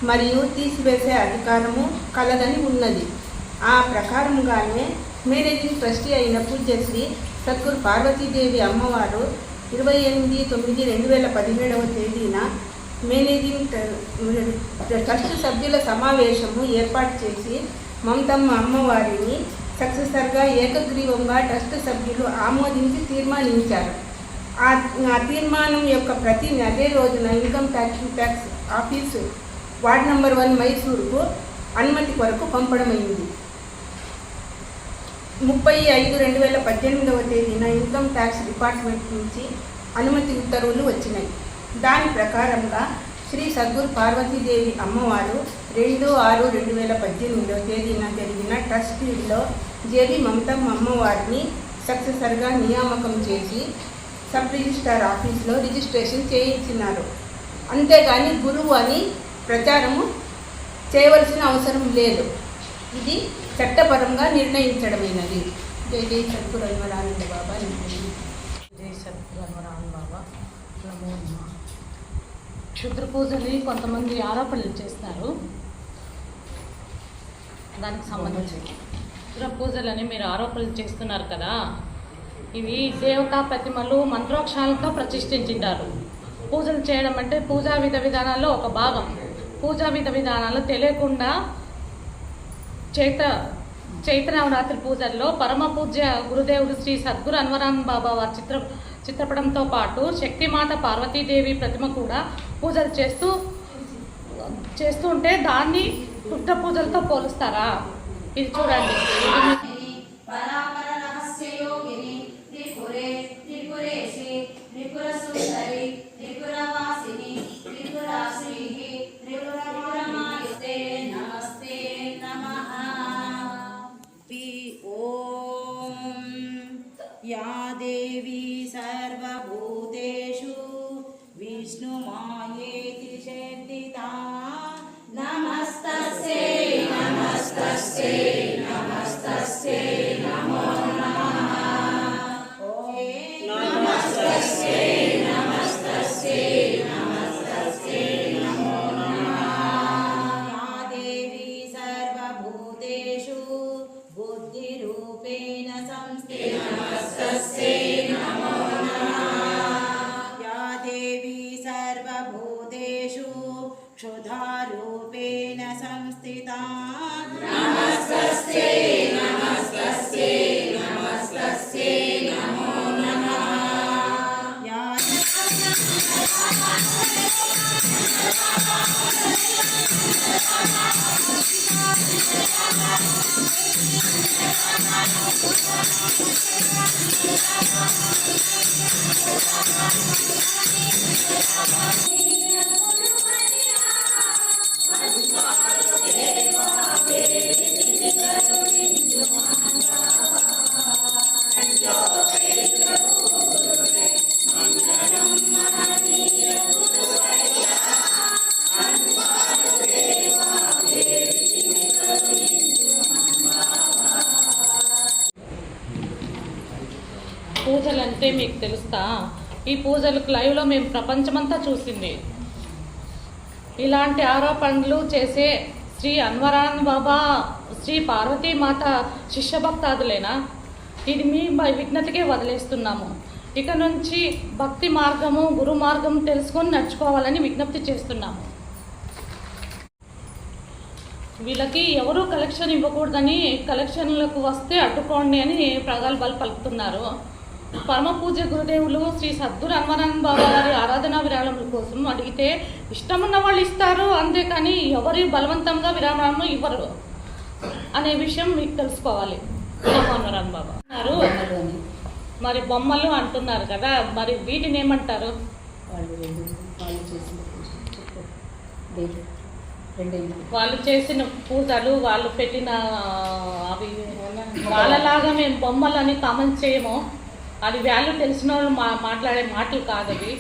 మరియు తీసివేసే అధికారము కలదని ఉన్నది. ఆ ప్రకారంగానే మేనేజింగ్ ట్రస్టీ అయిన పూజ్యశ్రీ సద్గురు పార్వతీదేవి అమ్మవారు 28/9/2017 మేనేజింగ్ ట్రస్ట్ సభ్యుల సమావేశము ఏర్పాటు చేసి మమతమ్మ అమ్మవారిని సక్సెసర్గా ఏకగ్రీవంగా ట్రస్ట్ సభ్యులు ఆమోదించి తీర్మానించారు. ఆ తీర్మానం యొక్క ప్రతిని అదే రోజున income tax office ward number 1 మైసూరుకు అనుమతి కొరకు పంపడమైంది. 30/5/2018 ఇన్కమ్ ట్యాక్స్ డిపార్ట్మెంట్ నుంచి అనుమతి ఉత్తర్వులు వచ్చినాయి. దాని ప్రకారంగా శ్రీ సద్గురు పార్వతీదేవి అమ్మవారు 2/6/2018 జరిగిన ట్రస్టీలో జేబీ మమతమ్మ అమ్మవారిని సక్సెసర్గా నియామకం చేసి సబ్ రిజిస్ట్రార్ ఆఫీస్లో రిజిస్ట్రేషన్ చేయించినారు. అంతేగాని గురువు అని ప్రచారము చేయవలసిన అవసరం లేదు. ఇది చట్టపరంగా నిర్ణయించడమైనది. జై జై సద్గురు అన్వరానంద బాబా. జై సద్గురు అన్వరానంద బాబా నమో నమః. క్షుద్ర పూజలు కొంతమంది ఆరోపణలు చేస్తారు. దానికి సంబంధించి క్షుద్ర పూజలని మీరు ఆరోపణలు చేస్తున్నారు కదా, ఇవి దేవతా ప్రతిమలు మంత్రోక్షాలతో ప్రతిష్ఠించారు. పూజలు చేయడం అంటే పూజా విధానాల్లో ఒక భాగం. పూజా విధానాలు తెలియకుండా చైత్రనవరాత్రి పూజల్లో పరమ పూజ్య గురుదేవుడు శ్రీ సద్గురు అన్వరానంద బాబా వారి చిత్రపటంతో పాటు శక్తిమాత పార్వతీదేవి ప్రతిమ కూడా పూజలు చేస్తుంటే దాన్ని క్షుద్ర పూజలతో పోలుస్తారా? ఇది చూడండి. या देवी सर्वभूतेषु विष्णुमायेति चेतिता సంస్థితా నమో నమః యా పూజలు అంటే మీకు తెలుస్తా? ఈ పూజలకు లైవ్లో మేము ప్రపంచమంతా చూసింది. ఇలాంటి ఆరోపణలు చేసే శ్రీ అన్వరాన్ బాబా, శ్రీ పార్వతీమాత శిష్య భక్తాదులేనా? ఇది మీ విజ్ఞతకే వదిలేస్తున్నాము. ఇక నుంచి భక్తి మార్గము, గురు మార్గం తెలుసుకొని నడుచుకోవాలని విజ్ఞప్తి చేస్తున్నాము. వీళ్ళకి ఎవరూ కలెక్షన్ ఇవ్వకూడదని, కలెక్షన్లకు వస్తే అడ్డుకోండి అని ప్రగల్భాలు పలుకుతున్నారు. పరమ పూజ గురుదేవులు శ్రీ సద్గురు అన్వరాన్ బాబా వారి ఆరాధనా విరాళముల కోసం అడిగితే ఇష్టమున్న వాళ్ళు ఇస్తారు, అంతేకాని ఎవరి బలవంతంగా విరాళము ఇవ్వరు అనే విషయం మీకు తెలుసుకోవాలి. అన్వరాన్ బాబా అన్నారు. మరి బొమ్మలు అంటున్నారు కదా, మరి వీటిని ఏమంటారు? వాళ్ళు చేసిన పూజలు, వాళ్ళు పెట్టిన అవి వాళ్ళలాగా మేము బొమ్మలని కామెంట్ చేయము. అది వాల్యూ తెలిసిన వాళ్ళు మాట్లాడే మాటలు కాదు అవి.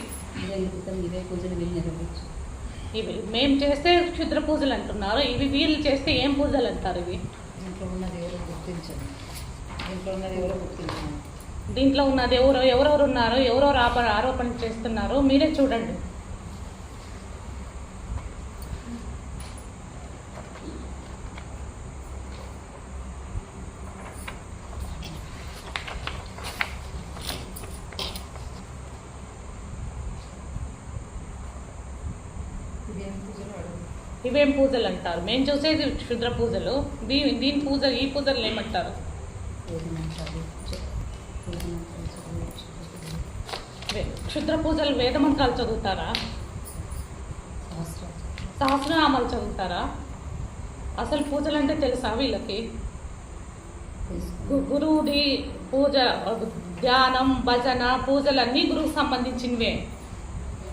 ఇవి మేము చేస్తే క్షుద్ర పూజలు అంటున్నారు, ఇవి వీళ్ళు చేస్తే ఏం పూజలు అంటారు? ఇవి దీంట్లో ఉన్నది ఎవరెవరు ఉన్నారు, ఎవరెవరు ఆరోపణ చేస్తున్నారు మీరే చూడండి. ఇవేం పూజలు అంటారు? మేము చూసేది క్షుద్ర పూజలు, దీని పూజ, ఈ పూజలు ఏమంటారు? క్షుద్ర పూజలు వేదమంత్రాలు చదువుతారా? సహస్రనామాలు చదువుతారా? అసలు పూజలు అంటే తెలుసా వీళ్ళకి? గురువుది పూజ, ధ్యానం, భజన, పూజలన్నీ గురువుకు సంబంధించినవే.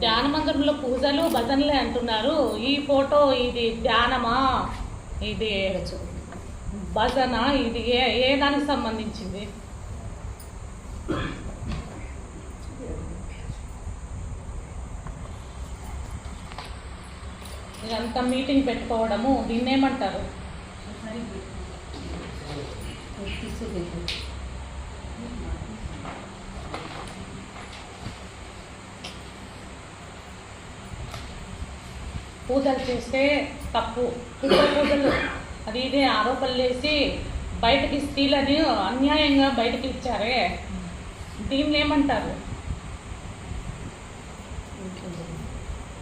ధ్యాన మందిరంలో పూజలు, భజనలే అంటున్నారు. ఈ ఫోటో ఇది ధ్యానమా, ఇది భజన, ఇది ఏ దానికి సంబంధించింది? ఇదంతా మీటింగ్ పెట్టుకోవడము, దీన్నేమంటారు? పూజలు చేస్తే తప్పు. పూజలు అది ఇదే ఆరోపణలు వేసి బయటకి స్త్రీలని అన్యాయంగా బయటకి ఇచ్చారే, దీన్ని ఏమంటారు?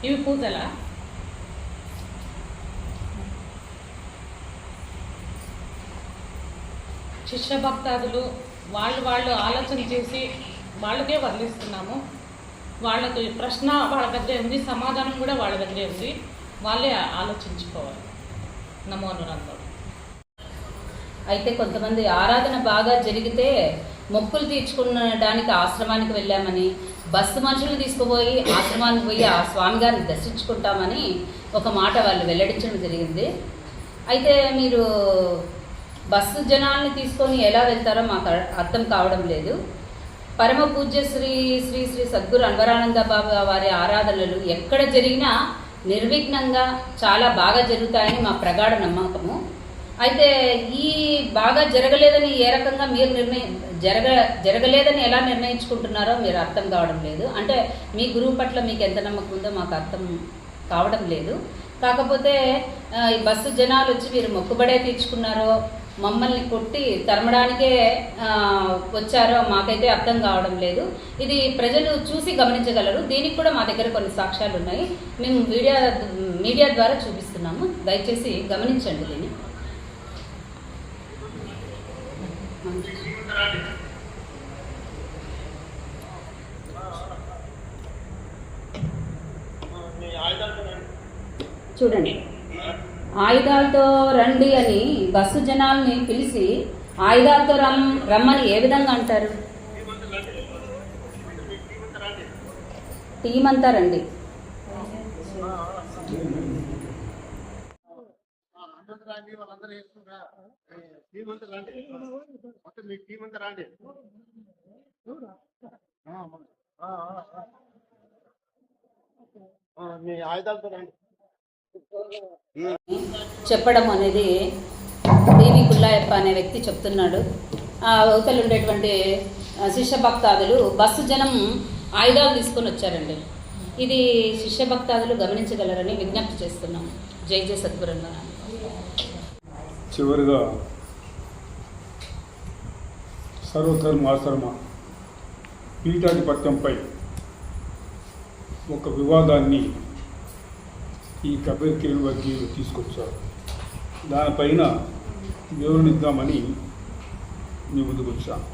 ఇవి పూజలా? శిష్య భక్తాదులు వాళ్ళు ఆలోచన చేసి వాళ్ళకే వదిలేస్తున్నాము. వాళ్ళకి ప్రశ్న వాళ్ళ దగ్గరే ఉంది, సమాధానం కూడా వాళ్ళ దగ్గరే ఉంది, వాళ్ళే ఆలోచించుకోవాలి. నమో నమః. అయితే కొంతమంది ఆరాధన బాగా జరిగితే మొక్కులు తీర్చుకునడానికి ఆశ్రమానికి వెళ్ళామని, బస్సు మనుషులు తీసుకుపోయి ఆశ్రమానికి పోయి ఆ స్వామిగారిని దర్శించుకుంటామని ఒక మాట వాళ్ళు వెల్లడించడం జరిగింది. అయితే మీరు బస్సు జనాల్ని తీసుకొని ఎలా వెళ్తారో మాకు అర్థం కావడం లేదు. పరమ పూజ్య శ్రీ శ్రీ శ్రీ సద్గురు అన్వరానంద బాబా వారి ఆరాధనలు ఎక్కడ జరిగినా నిర్విఘ్నంగా చాలా బాగా జరుగుతాయని మా ప్రగాఢ నమ్మకము. అయితే ఈ బాగా జరగలేదని ఏ రకంగా మీరు జరగలేదని ఎలా నిర్ణయించుకుంటున్నారో మీరు అర్థం కావడం లేదు. అంటే మీ గురువు పట్ల మీకు ఎంత నమ్మకం ఉందో మాకు అర్థం కావడం లేదు. కాకపోతే ఈ బస్సు జనాలు వచ్చి మీరు మొక్కుబడే తీర్చుకున్నారో మమ్మల్ని కొట్టి తరమడానికే వచ్చారో మాకైతే అర్థం కావడం లేదు. ఇది ప్రజలు చూసి గమనించగలరు. దీనికి కూడా మా దగ్గర కొన్ని సాక్ష్యాలు ఉన్నాయి. మేము మీడియా ద్వారా చూపిస్తున్నాము. దయచేసి గమనించండి దీన్ని. చూడండి, ఆయుధాలతో రండి అని బస్సు జనాల్ని పిలిచి ఆయుధాలతో రమ్మని ఏ విధంగా అంటారు? టీం అంతా రండి. చెప్పడం అనేది డివి కుల్లాయప్ప అనే వ్యక్తి చెప్తున్నాడు. ఆ అవతలు ఉండేటువంటి శిష్య భక్తాదులు బస్సు జనం ఆయుధాలు తీసుకొని వచ్చారండి. ఇది శిష్య భక్తాదులు గమనించగలరని విజ్ఞప్తి చేస్తున్నాం. జై జై సద్గురన్న. చివరిగా సర్వధర్మాశ్రమ పీఠాధిపత్యంపై ఒక వివాదాన్ని ఈ కబీర్ కిరణ్ వర్గీయులు తీసుకొచ్చారు. దానిపైన వివరణిద్దామని మీ ముందుకు వచ్చాను.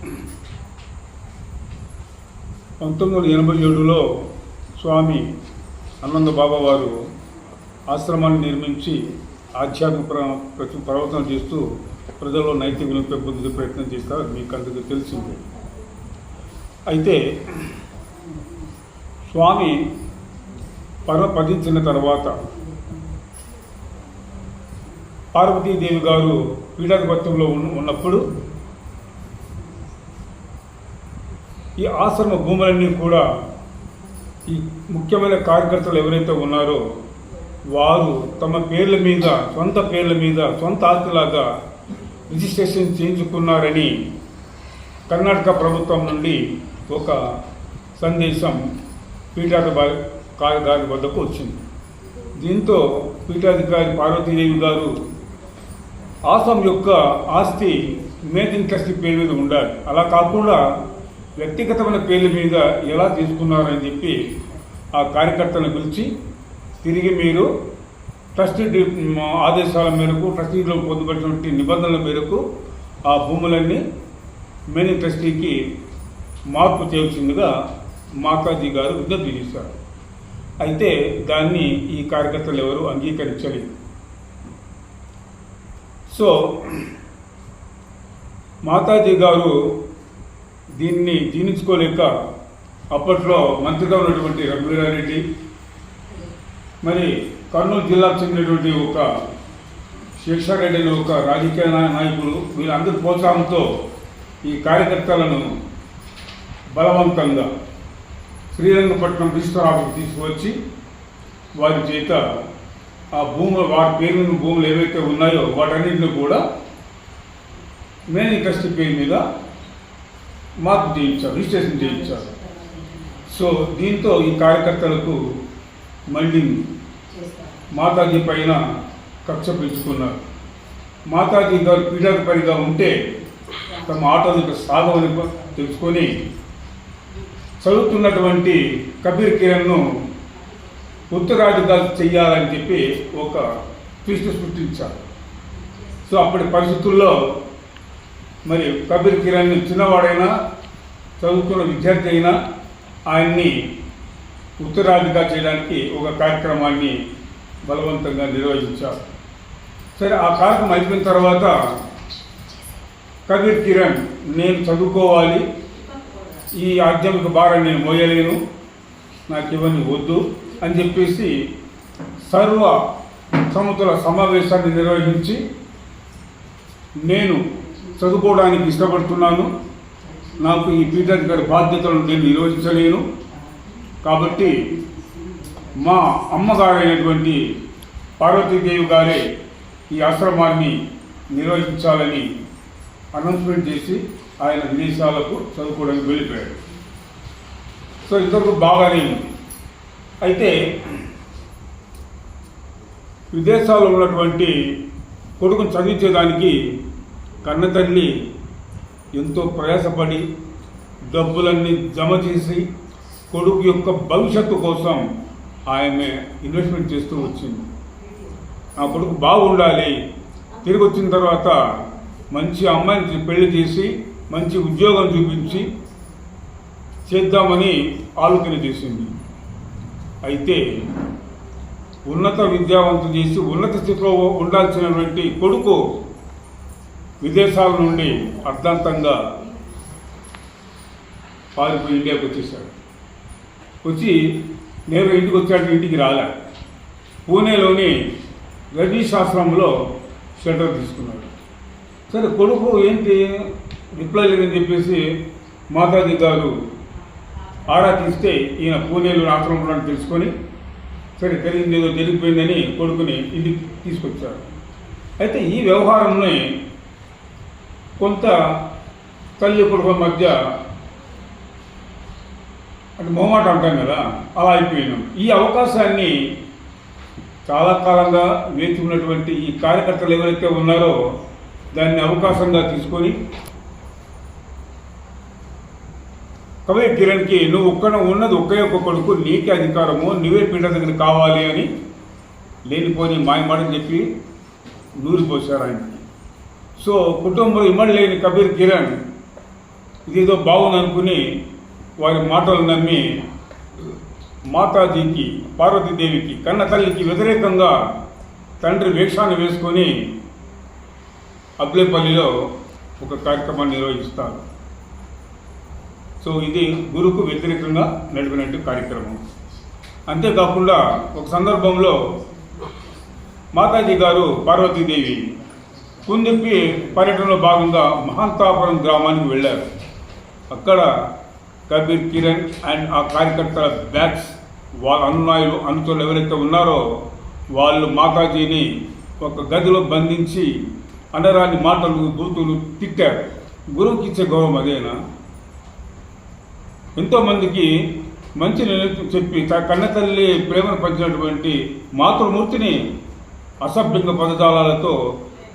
1987లో స్వామి ఆనంద బాబా వారు ఆశ్రమాన్ని నిర్మించి ఆధ్యాత్మిక ప్రవర్తన చేస్తూ ప్రజల్లో నైతిక విలువ పెంపొందించే ప్రయత్నం చేస్తారు. మీకు అందరికీ తెలిసిందే. అయితే స్వామి పరమపదించిన తర్వాత పార్వతీదేవి గారు పీఠాధిపత్యంలో ఉన్నప్పుడు ఈ ఆశ్రమ భూములన్నీ కూడా ఈ ముఖ్యమైన కార్యకర్తలు ఎవరైతే ఉన్నారో వారు తమ పేర్ల మీద, సొంత పేర్ల మీద, సొంత ఆస్తిలాగా రిజిస్ట్రేషన్ చేయించుకున్నారని కర్ణాటక ప్రభుత్వం నుండి ఒక సందేశం పీఠాధికారి గారి వద్దకు వచ్చింది. దీంతో పీఠాధికారి పార్వతీదేవి గారు ఆశ్రమం యొక్క ఆస్తి మేజింగ్ ట్రస్టీ పేరు మీద ఉండాలి, అలా కాకుండా వ్యక్తిగతమైన పేర్ల మీద ఎలా తీసుకున్నారని చెప్పి ఆ కార్యకర్తలను పిలిచి తిరిగి మీరు ట్రస్టీ ఆదేశాల మేరకు, ట్రస్టీలో పొందుపరిచినటువంటి నిబంధనల మేరకు ఆ భూములన్నీ మేజింగ్ ట్రస్టీకి మార్పు చేయాల్సిందిగా మాతాజీ గారు విజ్ఞప్తి చేశారు. అయితే దాన్ని ఈ కార్యకర్తలు ఎవరు అంగీకరించలేదు. సో మాతాజీ గారు దీన్ని జీర్ణించుకోలేక అప్పట్లో మంత్రిగా ఉన్నటువంటి రఘువీరారెడ్డి, మరి కర్నూలు జిల్లాకు చెందినటువంటి ఒక శేషారెడ్డి అనే ఒక రాజకీయ నాయకులు, వీళ్ళందరి ప్రోత్సాహంతో ఈ కార్యకర్తలను బలవంతంగా శ్రీరంగపట్నం రిజిస్టర్ ఆఫీస్కి తీసుకువచ్చి వారి చేత ఆ భూములు, వారి పేరు భూములు ఏవైతే ఉన్నాయో వాటన్నింటినీ కూడా మేజింగ్ ట్రస్టీ పేరు మీద మార్పు చేయించారు, రిజిస్ట్రేషన్ చేయించారు. సో దీంతో ఈ కార్యకర్తలకు మళ్ళీ మాతాజీ పైన కక్ష పెంచుకున్నారు. మాతాజీ గారు పీఠాధిపతిగా ఉంటే తమ ఆటోలు సాగమని తెలుసుకొని చదువుతున్నటువంటి కబీర్ కిరణ్ను ఉత్తరాధిగా చెయ్యాలని చెప్పి ఒక ట్విస్ట్ సృష్టించారు. సో అప్పటి పరిస్థితుల్లో మరి కబీర్ కిరణ్ చిన్నవాడైనా, చదువుతున్న విద్యార్థి అయినా ఆయన్ని ఉత్తరాధిగా చేయడానికి ఒక కార్యక్రమాన్ని బలవంతంగా నిర్వహించారు. సరే, ఆ కార్యక్రమం అయిపోయిన తర్వాత కబీర్ కిరణ్ నేను చదువుకోవాలి, ఈ ఆధ్యాత్మిక భారాన్ని నేను మోయలేను, నాకు ఇవన్నీ వద్దు అని చెప్పేసి సర్వ సముద్ర సమావేశాన్ని నిర్వహించి నేను చదువుకోవడానికి ఇష్టపడుతున్నాను, నాకు ఈ పీఠాధికారి బాధ్యతలను నేను నిర్వహించలేను, కాబట్టి మా అమ్మగారైనటువంటి పార్వతీదేవి గారే ఈ ఆశ్రమాన్ని నిర్వహించాలని అనౌన్స్మెంట్ చేసి ఆయన విదేశాలకు చదువుకోవడానికి వెళ్ళిపోయాడు. సో ఇంతవరకు బాగానే ఉంది. అయితే విదేశాల్లో ఉన్నటువంటి కొడుకును చదివించేదానికి కన్నతల్లి ఎంతో ప్రయాసపడి డబ్బులన్నీ జమ చేసి కొడుకు యొక్క భవిష్యత్తు కోసం ఆమె ఇన్వెస్ట్మెంట్ చేస్తూ వచ్చింది. ఆ కొడుకు బాగుండాలి, తిరిగి వచ్చిన తర్వాత మంచి అమ్మాయిని పెళ్లి చేసి మంచి ఉద్యోగం చూపించి చేద్దామని ఆలోచన చేసింది. అయితే ఉన్నత విద్యావంతులు చేసి ఉన్నత స్థితిలో ఉండాల్సినటువంటి కొడుకు విదేశాల నుండి అర్ధాంతంగా పారిపోయి ఇండియాకి వచ్చేసాడు. వచ్చి నేను ఇంటికి వచ్చాడు, ఇంటికి రాలే. పూణేలోని రజనీష్ ఆశ్రమంలో షెల్టర్ తీసుకున్నాడు. సరే కొడుకు ఏంటి రిప్లై లేదని చెప్పేసి మాతాజీ గారు ఆరా తీస్తే ఈయన పూణేలో ఆశ్రమంలో తెలుసుకొని సరే జరిగింది ఏదో జరిగిపోయిందని కొడుకుని ఇంటికి తీసుకొచ్చారు. అయితే ఈ వ్యవహారంలో కొంత తల్లి కొడుకుల మధ్య అంటే మొహమాట అంటాం కదా, అలా అయిపోయినాం. ఈ అవకాశాన్ని చాలా కాలంగా వేచి ఉన్నటువంటి ఈ కార్యకర్తలు ఎవరైతే ఉన్నారో దాన్ని అవకాశంగా తీసుకొని కవి కిరణ్కి నువ్వు ఉన్నది ఒకే ఒక్క కొడుకు, నీకే అధికారము, నువ్వే పీఠ దగ్గర కావాలి అని లేనిపోని మాయమాటని చెప్పి నూరిపోశారు ఆయనకి. సో కుటుంబంలో ఇమ్మడి లేని కబీర్ కిరణ్ ఇదేదో బాగుంది అనుకుని వారి మాటలు నమ్మి మాతాజీకి పార్వతీదేవికి కన్న తల్లికి వ్యతిరేకంగా తండ్రి వేషాన్ని వేసుకొని అబ్లేపల్లిలో ఒక కార్యక్రమాన్ని నిర్వహిస్తారు. సో ఇది గురుకు వ్యతిరేకంగా నడిపినట్టు కార్యక్రమం. అంతేకాకుండా ఒక సందర్భంలో మాతాజీ గారు పార్వతీదేవి కుందిప్పి పర్యటనలో భాగంగా మహంతాపురం గ్రామానికి వెళ్ళారు. అక్కడ కబీర్ కిరణ్ అండ్ ఆ కార్యకర్తల బ్యాచ్ వాళ్ళ అనునాయులు అనుచరులు ఎవరైతే ఉన్నారో వాళ్ళు మాతాజీని ఒక గదిలో బంధించి అనరాని మాటలు బూతులు తిట్టారు. గురువుకి ఇచ్చే గౌరవం అదేనా? ఎంతోమందికి మంచి చెప్పి కన్నతల్లి ప్రేమను పంచినటువంటి మాతృమూర్తిని అసభ్యంగా పదజాలాలతో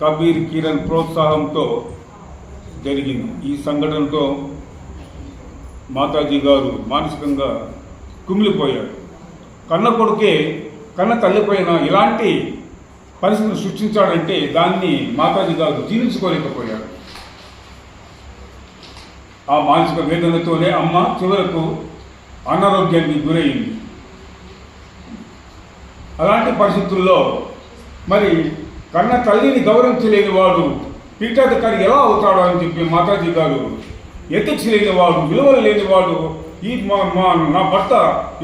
కబీర్ కిరణ్ ప్రోత్సాహంతో జరిగింది. ఈ సంఘటనతో మాతాజీ గారు మానసికంగా కుమిలిపోయాడు. కన్న కొడుకే కన్న తల్లిపైన ఇలాంటి పరిస్థితిని సృష్టించాడంటే దాన్ని మాతాజీ గారు జీర్ణించుకోలేకపోయాడు. ఆ మానసిక వేదనతోనే అమ్మ చివరకు అనారోగ్యానికి గురైంది. అలాంటి పరిస్థితుల్లో మరి కన్న తల్లిని గౌరవించలేని వాడు పీఠాధికారి ఎలా అవుతాడో అని చెప్పి మాతాజీ గారు ఎథిక్స్ లేనివాడు, విలువలు లేనివాడు, ఈ నా భర్త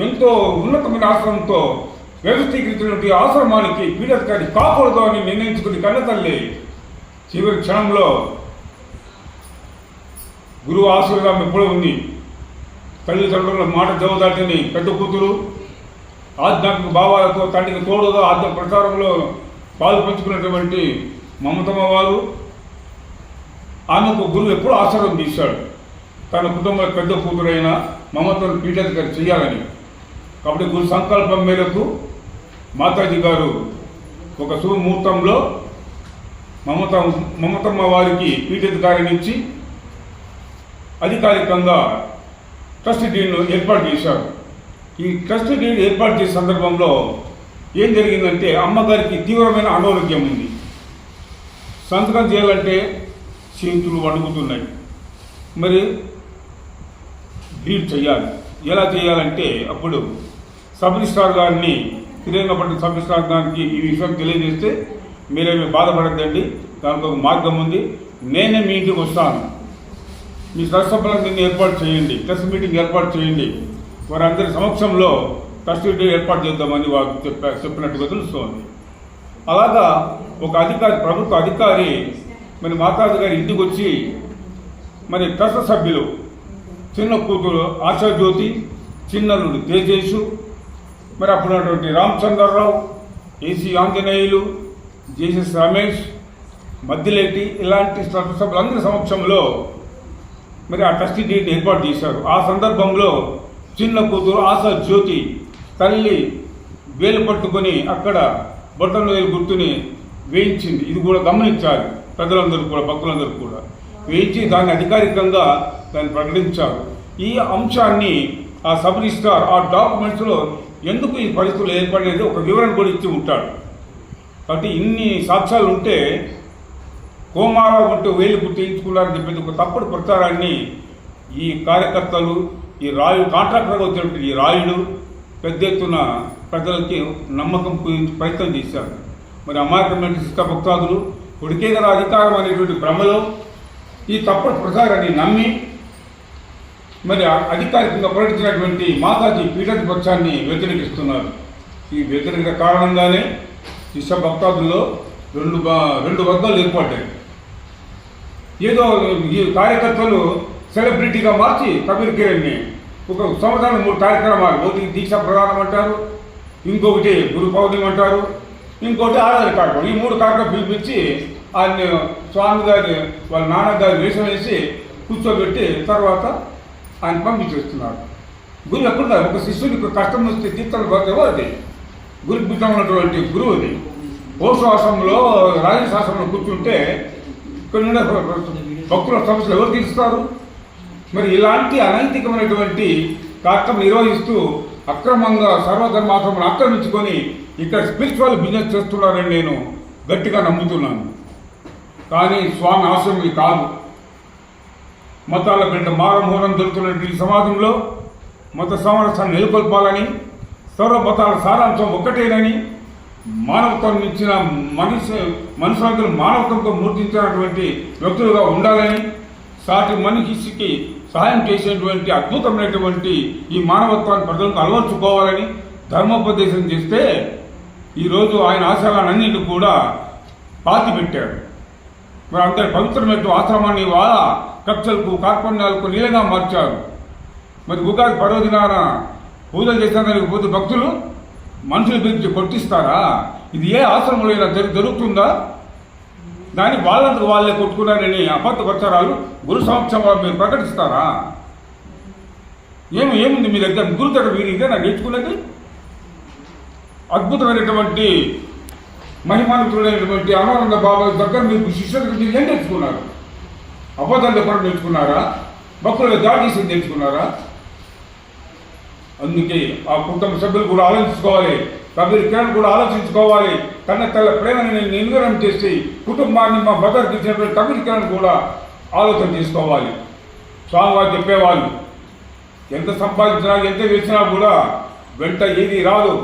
ఎంతో ఉన్నతమైన ఆశ్రమంతో వ్యవస్థీకరించినటువంటి ఆశ్రమానికి పీఠాధికారి కాకూడదు అని నిర్ణయించుకుని కన్నతల్లి చివరి క్షణంలో గురువు ఆశీర్వాదం ఎప్పుడూ ఉంది. తల్లిదండ్రుల మాట జవదాటిని పెద్ద కూతురు ఆధ్యాత్మిక భావాలతో తండ్రికి తోడుగా ఆధ్యాత్మిక ప్రచారంలో పాలు పంచుకున్నటువంటి మమతమ్మ వారు ఆమెకు గురువు ఎప్పుడూ ఆశీర్వాదం తీశాడు. తన కుటుంబ పెద్ద కూతురైన మమతను పీఠాధికారి చేయాలని. కాబట్టి గురు సంకల్పం మేరకు మాతాజీ గారు ఒక శుభముహూర్తంలో మమతమ్మ వారికి పీఠాధికారిని ఇచ్చి అధికారికంగా ట్రస్ట్ డీడ్ను ఏర్పాటు చేశారు. ఈ ట్రస్ట్ డీడ్ ఏర్పాటు చేసే సందర్భంలో ఏం జరిగిందంటే అమ్మగారికి తీవ్రమైన అనారోగ్యం ఉంది. సంతకం చేయాలంటే చేతులు వణుకుతున్నాయి. మరి డీడ్ చేయాలి. ఎలా చేయాలంటే అప్పుడు సబ్ రిజిస్ట్రార్ గారిని తిరిగినప్పటి సబ్ రిజిస్ట్రార్ గారికి ఈ విషయం తెలియజేస్తే మీరేమీ బాధపడద్దండి, దానికి ఒక మార్గం ఉంది, నేనే మీ ఇంటికి వస్తాను, మీ సభ్యులందరినీ ఏర్పాటు చేయండి, ప్రెస్ మీటింగ్ ఏర్పాటు చేయండి, వారందరి సమక్షంలో ట్రస్ట్ డీడ్ ఏర్పాటు చేద్దామని వారు చెప్పినట్టుగా తెలుస్తోంది. అలాగా ఒక అధికారి, ప్రభుత్వ అధికారి మరి మాతాజీ గారి ఇంటికి వచ్చి మరి ట్రస్ట్ సభ్యులు చిన్న కూతురు ఆశాజ్యోతి, చిన్నల్లుడు తేజేషు, మరి అప్పుడున్నటువంటి రామచంద్రరావు, ఏసీ ఆంజనేయులు, జేసెస్ రమేష్, మద్దిలేటి ఇలాంటి ట్రస్ట్ సభ్యులందరి సమక్షంలో మరి ఆ ట్రస్ట్ డీడ్ ఏర్పాటు చేశారు. ఆ సందర్భంలో చిన్న కూతురు ఆశాజ్యోతి తల్లి వేలు పట్టుకొని అక్కడ బొట్టన వేలు గుర్తుని వేయించింది. ఇది కూడా గమనించాలి. ప్రజలందరూ కూడా, భక్తులందరూ కూడా వేయించి దాన్ని అధికారికంగా దాన్ని ప్రకటించారు. ఈ అంశాన్ని ఆ సబ్ రిజిస్ట్రార్ ఆ డాక్యుమెంట్స్లో ఎందుకు ఈ పరిస్థితులు ఏర్పడేది ఒక వివరణ కూడా ఇచ్చి ఉంటాడు. కాబట్టి ఇన్ని సాక్ష్యాలు ఉంటే కోమారా ఉంటూ వేలు గుర్తించుకున్నారని చెప్పేది ఒక తప్పుడు ప్రచారాన్ని ఈ కార్యకర్తలు, ఈ కాంట్రాక్టర్గా వచ్చినటువంటి ఈ రాయుడు పెద్ద ఎత్తున ప్రజలకి నమ్మకం ప్రయత్నం చేశారు. మరి అమాయకమైన శిష్ట భక్తాదులు ఉడికే గల అధికారం అనేటువంటి భ్రమలో ఈ తప్పుడు ప్రచారాన్ని నమ్మి మరి అధికారికంగా ప్రకటించినటువంటి మాతాజీ పీఠాధిపత్యాన్ని వ్యతిరేకిస్తున్నారు. ఈ వ్యతిరేక కారణంగానే శిష్ట భక్తాదుల్లో రెండు వర్గాలు ఏర్పడ్డాయి. ఏదో ఈ కార్యకర్తలు సెలబ్రిటీగా మార్చి కబీర్ కిరణ్ని ఒక సంవత్సరం 3 కార్యక్రమాలు, ఒకటి దీక్ష ప్రదానం అంటారు, ఇంకొకటి గురు పౌర్ణమి అంటారు, ఇంకోటి ఆరాధన కార్యక్రమం, ఈ 3 కార్యక్రమం పిలిపించి ఆయన స్వామి గారి వాళ్ళ నాన్నగారి వేషం వేసి కూర్చోబెట్టి తర్వాత ఆయన పంపించేస్తున్నారు. గురువు ఎక్కడున్నారు? ఒక శిష్యుడికి కష్టం వస్తే తీర్థాలు పోతే అది గురుకు బిడ్డ ఉన్నటువంటి గురువు అది. పోషాశ్రమంలో రాజశాస్త్రంలో కూర్చుంటే ఇక్కడ భక్తుల సమస్యలు ఎవరు తీరుస్తారు? మరి ఇలాంటి అనైతికమైనటువంటి కార్యక్రమం నిర్వహిస్తూ అక్రమంగా సర్వధర్మాశ్రమం ఆక్రమించుకొని ఇక్కడ స్పిరిచువల్ బిజినెస్ చేస్తున్నారని నేను గట్టిగా నమ్ముతున్నాను. కానీ స్వామి ఆశ్రమం ఇది కాదు. మతాల కంటే మారమూలం దొరుకుతున్నటువంటి ఈ సమాజంలో మత సామరస్యాన్ని నెలకొల్పాలని, సర్వ మతాల సారాంశం ఒక్కటేనని, మానవత్వం ఇచ్చిన మనుషులందరూ మానవత్వంతో మూర్తించినటువంటి వ్యక్తులుగా ఉండాలని, సాటి మనిషికి సహాయం చేసేటువంటి అద్భుతమైనటువంటి ఈ మానవత్వాన్ని ప్రజలకు అలవర్చుకోవాలని ధర్మోపదేశం చేస్తే ఈరోజు ఆయన ఆశయాలన్నింటినీ కూడా పాతిపెట్టారు. మరి అంతటి పవిత్రమైన ఆశ్రమాన్ని వాళ్ళ కక్షలకు కార్పణ్యాలకు నీళ్ళగా మార్చారు. మరి ఉగాది పర్వదినాన పూజలు చేసేందుకు పోతే భక్తులు మనుషులు పిలిచి కొట్టిస్తారా? ఇది ఏ ఆశ్రమంలో ఇలా జరుగుతుందా? దాన్ని వాళ్ళందరూ వాళ్ళే కొట్టుకున్నారని అబద్ధ ప్రచారాలు గురు సమక్షంలో మీరు ప్రకటిస్తారా? ఏముంది మీ దగ్గర? గురు దగ్గర మీరు ఇదే నాకు నేర్చుకున్నది. అద్భుతమైనటువంటి మహిమానుతుడైనటువంటి అనానంద బాబా దగ్గర మీరు శిష్యులకు మీరు ఏం నేర్చుకున్నారు? అబద్ధాలు చెప్పడం నేర్చుకున్నారా? భక్తులు దాడి చేసి నేర్చుకున్నారా? అందుకే ఆ కుటుంబ సభ్యులు కూడా ఆలోచించుకోవాలి, కబీర్ కిరణ్ కూడా ఆలోచించుకోవాలి. కన్న తల్ల ప్రేమని నేను నిర్వహణ చేసి కుటుంబాన్ని మా భద్రత ఇచ్చినటువంటి కబీర్ కిరణ్ కూడా ఆలోచన చేసుకోవాలి. స్వామివారు చెప్పేవాళ్ళు ఎంత సంపాదించినా ఎంత వేసినా కూడా వెంట ఏది రాదు,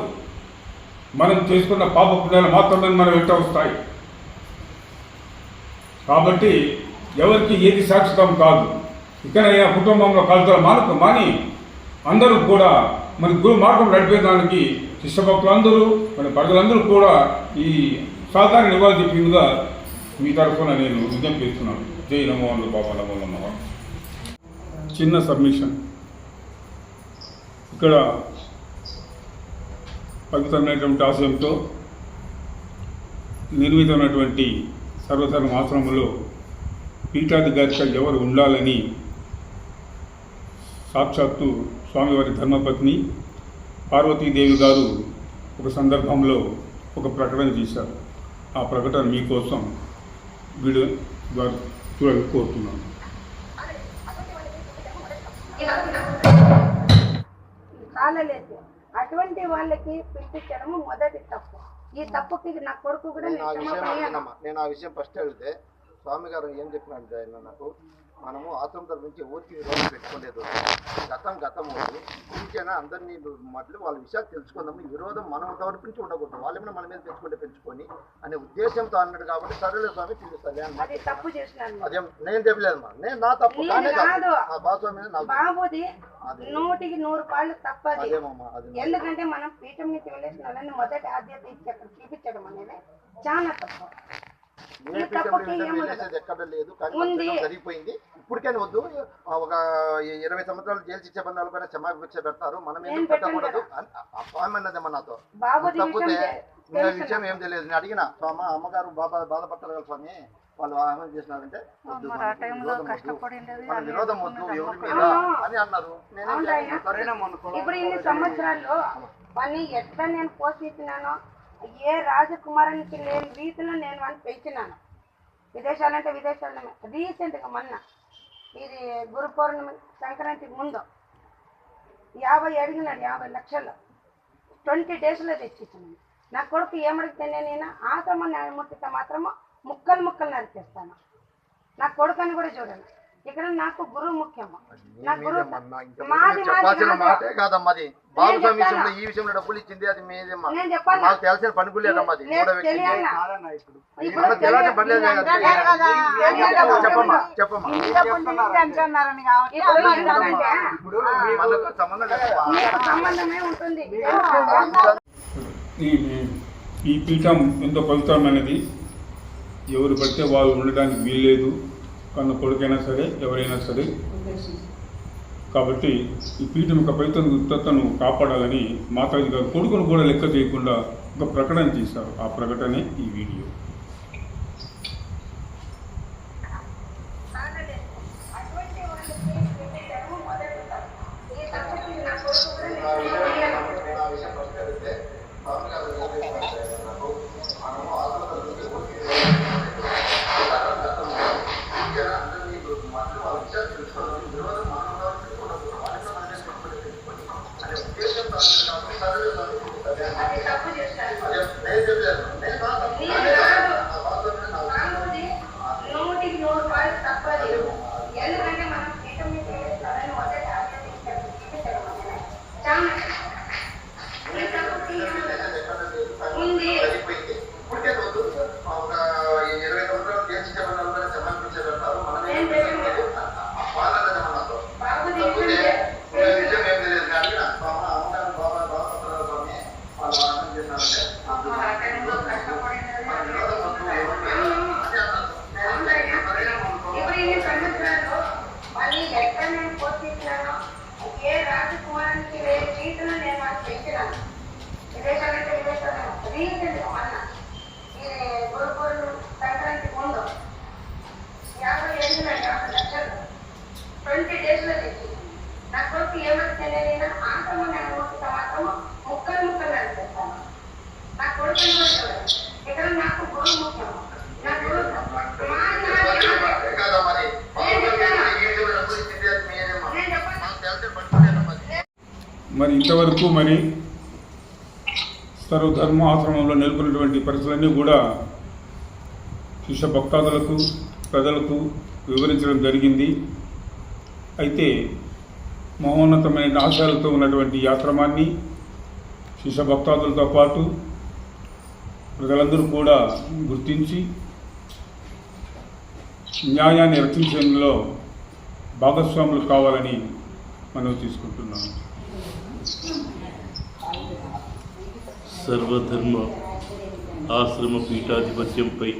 మనం చేసుకున్న పాప పుణ్యాలు మాత్రమే మన వెంట వస్తాయి. కాబట్టి ఎవరికి ఏది శాశ్వతం కాదు. ఇక్కడ కుటుంబంలో కలతలు మాని అందరూ కూడా మన గురు మార్గం నడిపేదానికి శిష్యభక్తులందరూ మన ప్రజలందరూ కూడా ఈ సహకారం ఇవ్వాలి చెప్పిందిగా మీ తరఫున నేను విజ్ఞప్తి చేస్తున్నాను. జై నమో బాబా నమో నమః. చిన్న సబ్మిషన్. ఇక్కడ పవిత్రమైనటువంటి ఆశయంతో నిర్మితమైనటువంటి సర్వధర్మ ఆశ్రమంలో పీఠాధికారిగా ఎవరు ఉండాలని సాక్షాత్తు స్వామివారి ధర్మపత్ని పార్వతీదేవి గారు ఒక సందర్భంలో ఒక ప్రకటన చేశారు. ఆ ప్రకటన మీకోసం వీడియో ద్వారా చూడాలని కోరుతున్నాను. చాలలేదు, అటువంటి వాళ్ళకి పిలిపించడము మొదటి తప్పు. ఈ తప్పుకి నా కొడుకు కూడా నేను ఆ విషయం ఫస్ట్ అడిగితే స్వామి గారు ఏం చెప్పినట్టు ఆయన నాకు, మనము ఆశ్రమం తరపు నుంచి ఊరికి విరోధం పెట్టుకోలేదు, గతం ఇంకేనా అందరినీ మళ్ళీ వాళ్ళ విషయాలు తెలుసుకుందాము, ఈ విరోధం మనం తరపు నుంచి ఉండకూడదు, వాళ్ళేమైనా మన మీద పెంచుకొని అనే ఉద్దేశంతో అన్నాడు. కాబట్టి సరేలే స్వామి పిలుస్తాను అదేం నేను చెప్పలేదమ్మా, నేను నా తప్పు బాబుది 100కి 100 పాళ్ళు తప్పది. ఎందుకంటే మనం పీఠం నుంచి వెళ్ళేసిన వాళ్ళని మొదటి ఆద్యత ఇచ్చి అక్కడ చూపించడం అనేది చాలా తప్పు. ఎక్కడ లేదు కానీ జరిగిపోయింది. ఇప్పటికైనా వద్దు, ఒక 20 సంవత్సరాలు జైలు శిక్ష బంధాలు పైన క్షమాభిక్ష పెడతారు, మనం ఏం పెట్టకూడదు స్వామి అన్నదేమో నాతో. తప్పితే ఇంకా విషయం ఏం తెలియదు. నేను అడిగిన స్వామి అమ్మగారు బాధపడతారు కదా స్వామి, వాళ్ళు ఏమేమి చేసినారంటే మన విరోధం వద్దు ఎవరి మీద అని అన్నారు. ఇప్పుడు ఇన్ని సంవత్సరాల్లో పని ఎట్లా నేను పోషించినానో, ఏ రాజకుమారునికి లేని రీతిలో నేను వాళ్ళని పెంచినాను. విదేశాలంటే విదేశాలమే. రీసెంట్గా మొన్న ఇది గురు పౌర్ణమి సంక్రాంతికి ముందు 50 అడిగినాడు, 50 లక్షలు 20 డేస్లో తెచ్చిచ్చాను. నా కొడుకు ఏమడిగితే నేను ఆశ్రమం న్యాయమూర్తితో మాత్రము ముక్కలు నరికేస్తాను. నా కొడుకుని కూడా చూడండి. ఇక్కడ నాకు గురువు ముఖ్యము. నా గురువు మాటే కాదమ్మా, అది బాలస్వామి విషయంలో ఈ విషయంలో డబ్బులు ఇచ్చింది అది మీదేమ్మా. నేను చెప్పాలి, మాకు తెలిసిన పని లేదమ్మా. అది చెప్పమ్మా సంబంధమే ఉంటుంది. ఈ పీఠం ఎంతో పవిత్రమైనది. ఎవరు పడితే వాళ్ళు ఉండడానికి వీల్లేదు, కన్న కొడుకైనా సరే ఎవరైనా సరే. కాబట్టి ఈ పీఠం యొక్క పవిత్రతను కాపాడాలని మాతాజీ గారు కొడుకును కూడా లెక్క చేయకుండా ఒక ప్రకటన చేశారు. ఆ ప్రకటనే ఈ వీడియో. మరి ఇంతవరకు సర్వధర్మ ఆశ్రమంలో నెలకొన్నటువంటి పరిస్థితులన్నీ కూడా శిష్య భక్తాదులకు ప్రజలకు వివరించడం జరిగింది. అయితే మహోన్నతమైన ఆశయాలతో ఉన్నటువంటి ఈ ఆశ్రమాన్ని శిష్య భక్తాదులతో పాటు ప్రజలందరూ కూడా గుర్తించి న్యాయాన్ని రక్షించేందులో భాగస్వాములు కావాలని మనం తీసుకుంటున్నాము. సర్వధర్మ ఆశ్రమ పీఠాధిపత్యంపై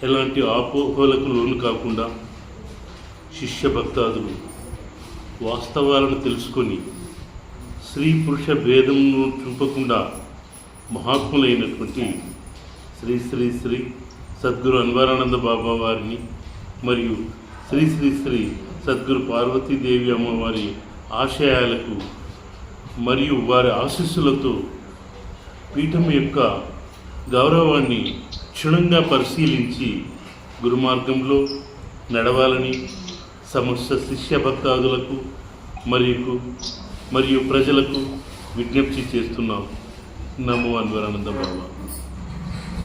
ఎలాంటి అపోహలకు లోను కాకుండా శిష్య భక్తాదులు వాస్తవాలను తెలుసుకొని స్త్రీ పురుష భేదంను చూపకుండా మహాత్ములైనటువంటి శ్రీ శ్రీ శ్రీ సద్గురు అన్వరానంద బాబా వారిని మరియు శ్రీ శ్రీ శ్రీ సద్గురు పార్వతీదేవి అమ్మవారి ఆశయాలకు మరియు వారి ఆశీస్సులతో పీఠం యొక్క గౌరవాన్ని క్షుణ్ణంగా పరిశీలించి గురుమార్గంలో నడవాలని సమస్త శిష్య భక్తాదులకు మరియు ప్రజలకు విజ్ఞప్తి చేస్తున్నాం. నమో అన్వరానంద బాబా.